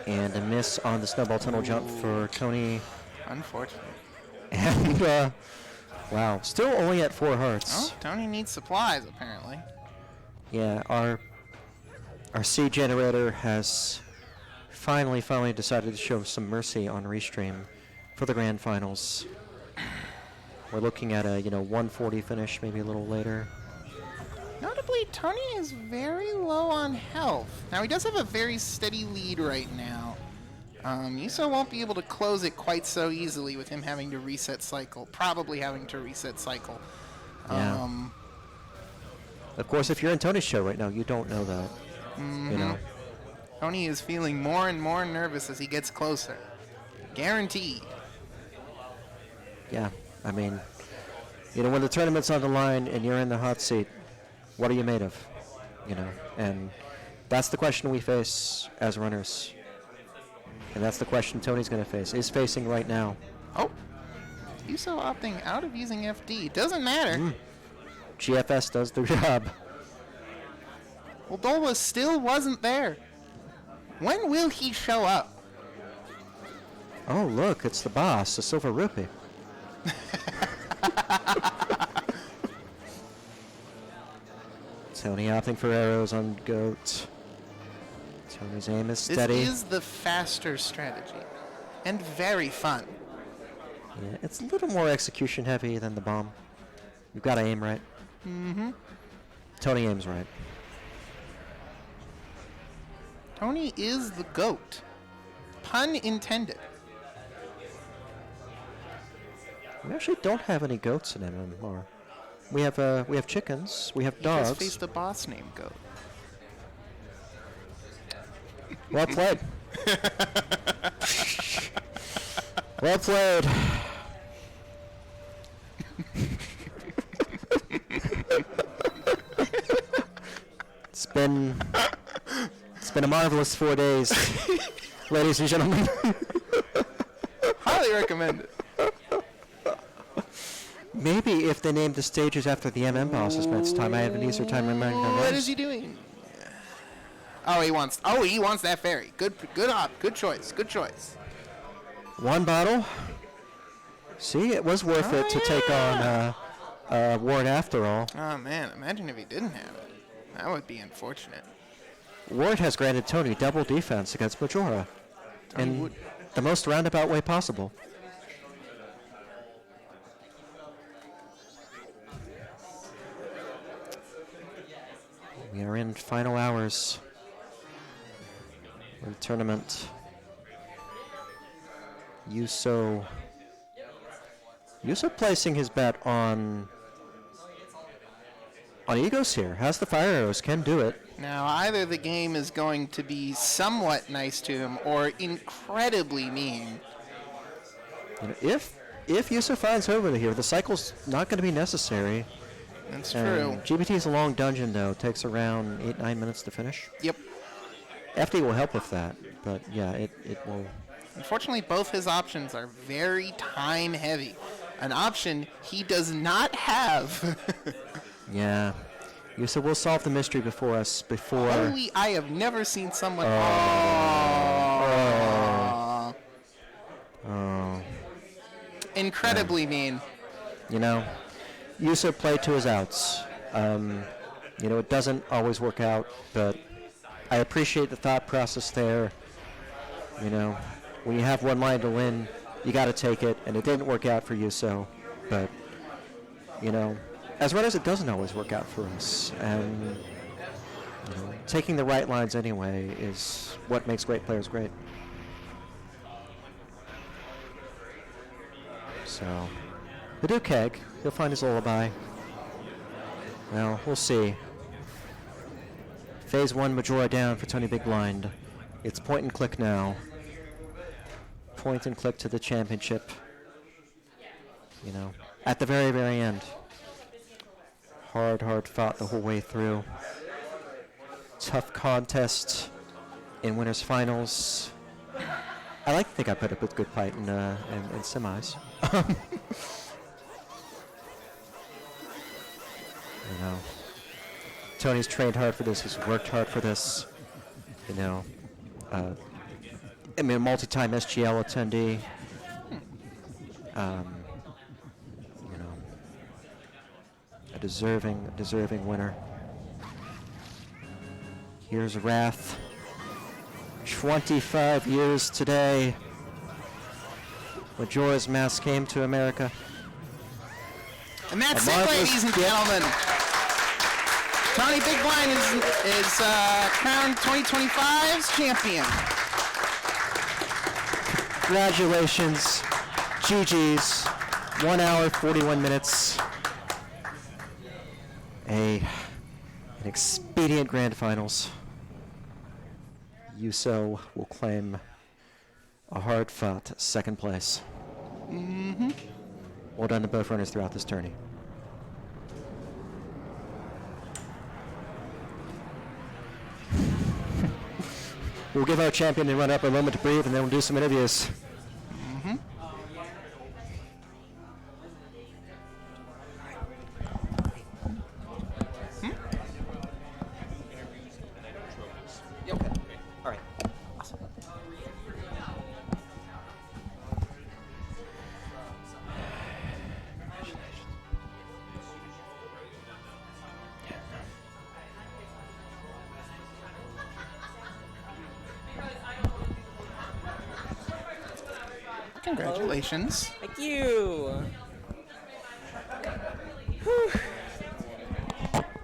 And a miss on the snowball tunnel jump for Tony. Unfortunate. And, wow. Still only at 4 hearts. Oh, Tony needs supplies, apparently. Yeah, our seed generator has finally decided to show some mercy on Restream for the grand finals. We're looking at a 140 finish, maybe a little later. Notably, Tony is very low on health. Now, he does have a very steady lead right now. YUSo won't be able to close it quite so easily with him having to reset cycle. Probably having to reset cycle. Yeah. Of course, if you're in Tony's show right now, you don't know that. Tony is feeling more and more nervous as he gets closer. Guaranteed. Yeah, I mean, when the tournament's on the line and you're in the hot seat, what are you made of? And that's the question we face as runners. And that's the question Tony's going to face, is facing right now. Oh, YUSo opting out of using FD. Doesn't matter. GFS does the job. Well, Dolwa still wasn't there. When will he show up? Oh, look, it's the boss, the Silver Rupee. Tony opting for arrows on Goat. Tony's aim is steady. This is the faster strategy. And very fun. Yeah, it's a little more execution heavy than the bomb. You've got to aim right. Tony aims right. Tony is the GOAT. Pun intended. We actually don't have any goats in MMR. We have chickens. We have He dogs. just faced a boss named GOAT. Well played. Well played. It's been a marvelous 4 days, ladies and gentlemen. Highly recommend it. Maybe if they named the stages after the MM bosses next time, I have an easier time remembering their names. What is he doing? Oh, he wants that fairy. Good choice. Good choice. One bottle. See, it was worth it to take on Ward after all. Oh man, imagine if he didn't have it. That would be unfortunate. Ward has granted Tony double defense against Majora in the most roundabout way possible. We are in final hours of the tournament. YUSo placing his bet on Egos here. Has the fire arrows, can do it. Now, either the game is going to be somewhat nice to him or incredibly mean. You know, if YUSo finds over here, the cycle's not going to be necessary. That's true. GBT is a long dungeon, though. It takes around 8-9 minutes to finish. Yep. FD will help with that, but yeah, it will. Unfortunately, both his options are very time heavy. An option he does not have. Yeah. YUSo will solve the mystery before us. Holy, I have never seen someone. Oh. Incredibly mean. You know, YUSo played to his outs. You know, it doesn't always work out, but I appreciate the thought process there. You know, when you have one line to win, you got to take it, and it didn't work out for YUSo, but, you know, as runners, it doesn't always work out for us, and you know, taking the right lines anyway is what makes great players great. So, Hadou Keg, he'll find his lullaby. Well, we'll see. Phase 1 Majora down for TonyBigBlind. It's point and click now. Point and click to the championship. You know, at the very, very end. Hard fought the whole way through. Tough contest in winners finals. I like to think I put up with a good fight in semis. You know, Tony's trained hard for this. He's worked hard for this. You know, I mean, a multi-time SGL attendee. You know, a deserving winner. Here's Wrath. 25 years today. Majora's Mask came to America. And that's it, ladies and gentlemen. TonyBigBlind is crowned 2025's champion. Congratulations. GG's. 1 hour, 41 minutes. An expedient grand finals. YUSo will claim a hard-fought second place. Mm-hmm. Well done to both runners throughout this tourney. We'll give our champion and runner-up a moment to breathe, and then we'll do some interviews. Mm-hmm. Okay. All right. Awesome. Congratulations. Thank you.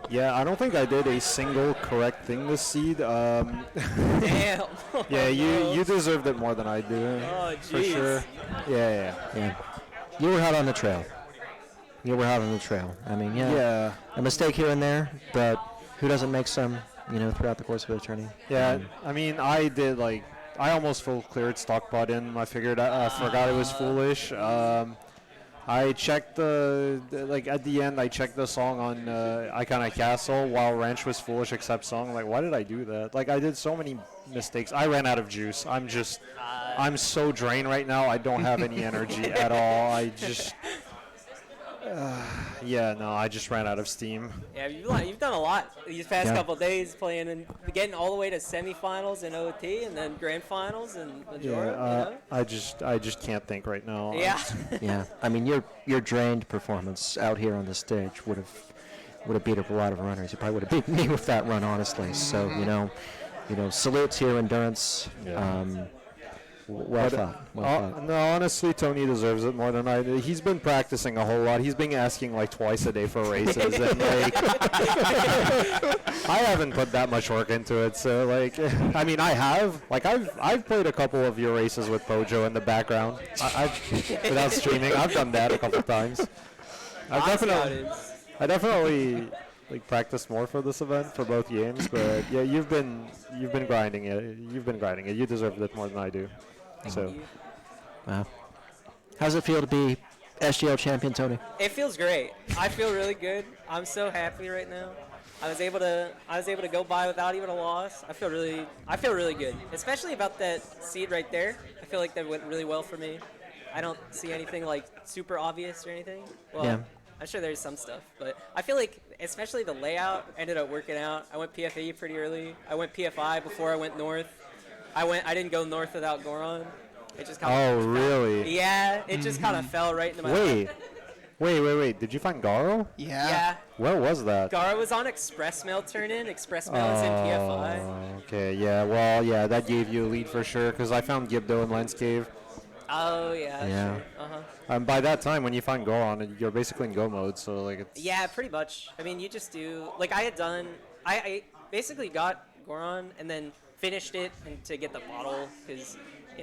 Yeah, I don't think I did a single correct thing this seed. Damn. Yeah, you deserved it more than I do. Oh, for jeez. sure. Yeah. Yeah. You were hot on the trail. You were hot on the trail. I mean, Yeah. a mistake here and there, but who doesn't make some, throughout the course of a tourney? Yeah, I mean, I did I almost full cleared stock bot in. I figured I forgot it was foolish. I checked at the end, I checked the song on Iconic Castle while Ranch was foolish except song. Like, why did I do that? Like, I did so many mistakes. I ran out of juice. I'm so drained right now. I don't have any energy at all. I just, I just ran out of steam. Yeah, you've done a lot these past Yeah. couple of days playing and getting all the way to semifinals in OT and then grand finals and Majora. I just can't think right now. Yeah. Yeah. I mean, your drained performance out here on the stage would have beat up a lot of runners. You probably would have beaten me with that run, honestly. So, salute to your endurance. Yeah. Well thought. No, honestly, Tony deserves it more than I do. He's been practicing a whole lot. He's been asking twice a day for races, and I haven't put that much work into it. So I mean, I have. I've played a couple of your races with Pojo in the background. Without streaming, I've done that a couple of times. I definitely practiced more for this event for both games, but yeah, you've been grinding it. You deserve it more than I do. So, Wow. How does it feel to be SGL champion, Tony? It feels great. I feel really good. I'm so happy right now. I was able to go by without even a loss. I feel really good, especially about that seed right there. I feel like that went really well for me. I don't see anything super obvious or anything. Well, Yeah. I'm sure there's some stuff, but I feel like especially the layout ended up working out. I went PFE pretty early. I went PFI before I went north. I didn't go north without Goron. It just kind of really? Yeah, it just kind of fell right into my lap. Wait. Did you find Garo? Yeah. Where was that? Gara was on Express Mail turn-in. Express Mail is in PFI. Okay, yeah. Well, yeah, that gave you a lead for sure, because I found Gibdo in Lens Cave. Oh, yeah. Yeah. Sure. Uh-huh. By that time, when you find Goron, you're basically in go mode, so it's... Yeah, pretty much. I mean, you just do... I basically got Goron and then finished it to get the bottle, because,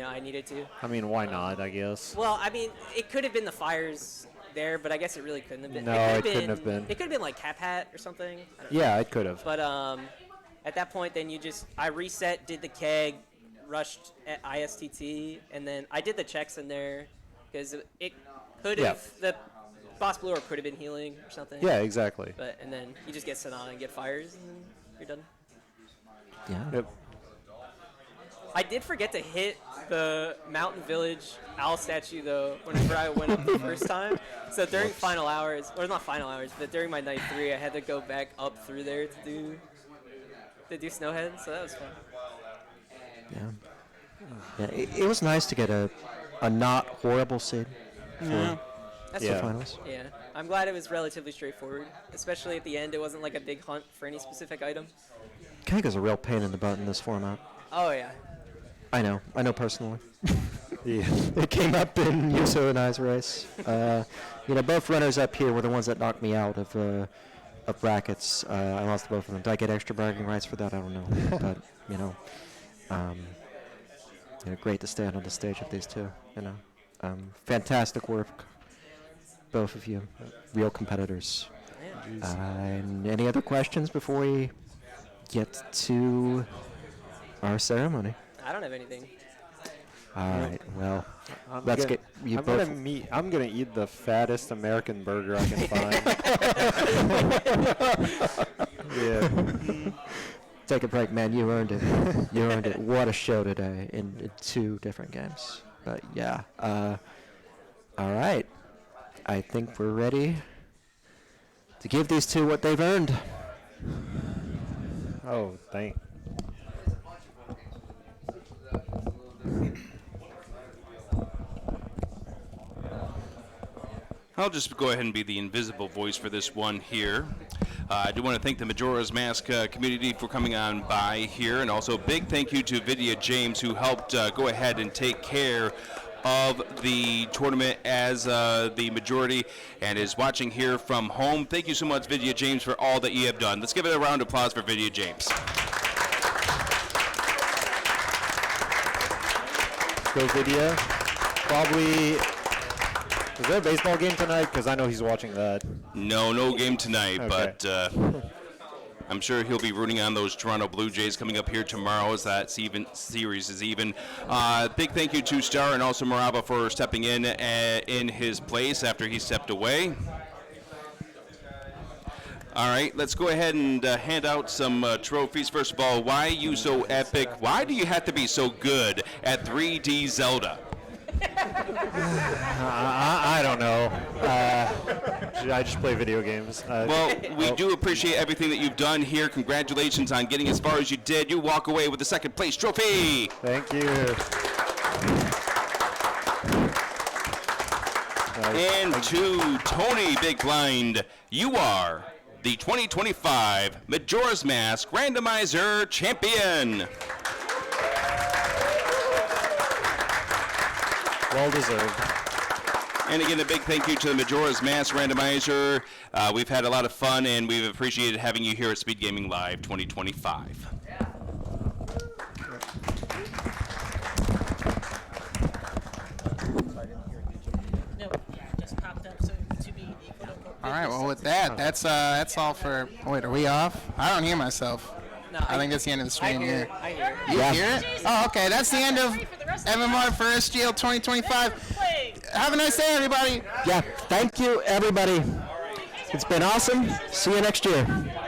I needed to. I mean, why not, I guess? Well, I mean, it could have been the fires there, but I guess it really couldn't have been. No, it couldn't have been. It could have been Cap Hat or something. I don't know. Yeah, it could have. But at that point, then I reset, did the keg, rushed at ISTT, and then I did the checks in there because it could have the boss blower could have been healing or something. Yeah, exactly. And then you just get Sanana and get fires, and then you're done. Yeah. Yep. I did forget to hit the Mountain Village owl statue, though, whenever I went up the first time. So during final hours, or not final hours, but during my night 3, I had to go back up through there to do Snowhead, so that was fun. Yeah. It was nice to get a not horrible seed for That's the Yeah. finals. Yeah, I'm glad it was relatively straightforward, especially at the end. It wasn't like a big hunt for any specific item. Keg is a real pain in the butt in this format. Oh, yeah. I know personally. Yeah. It came up in Yuso and I's race. Both runners up here were the ones that knocked me out of brackets. I lost both of them. Did I get extra bragging rights for that? I don't know. But great to stand on the stage with these two. Fantastic work, both of you, real competitors. And any other questions before we get to our ceremony? I don't have anything. All right. Well, I'm let's gonna- get you I'm both. I'm gonna eat the fattest American burger I can find. Yeah. Take a break, man. You earned it. You earned it. What a show today in 2 different games. But yeah. All right. I think we're ready to give these two what they've earned. Oh, thank. I'll just go ahead and be the invisible voice for this one here. I do want to thank the Majora's Mask community for coming on by here, and also big thank you to Vidya James, who helped go ahead and take care of the tournament as the majority and is watching here from home. Thank you so much, Vidya James, for all that you have done. Let's give it a round of applause for Vidya James. Go Vidya. Probably. Is there a baseball game tonight? Because I know he's watching that. No game tonight, Okay. but I'm sure he'll be rooting on those Toronto Blue Jays coming up here tomorrow as that series is even. Big thank you to Star and also Maraba for stepping in his place after he stepped away. All right, let's go ahead and hand out some trophies. First of all, YUSoEpic? Why do you have to be so good at 3D Zelda? I don't know. I just play video games. Well, we do appreciate everything that you've done here. Congratulations on getting as far as you did. You walk away with the second place trophy. Thank you. And to TonyBigBlind, you are the 2025 Majora's Mask Randomizer Champion. Well deserved. And again, a big thank you to the Majora's Mask Randomizer. We've had a lot of fun, and we've appreciated having you here at Speedgaming Live 2025. All right, well, with that, that's all for. Wait, are we off? I don't hear myself. No, I think that's the end of the stream here. I hear. You hear it? Oh, okay. That's the end of MMR for SGL 2025. Have a nice day, everybody. Yeah, thank you, everybody. It's been awesome. See you next year.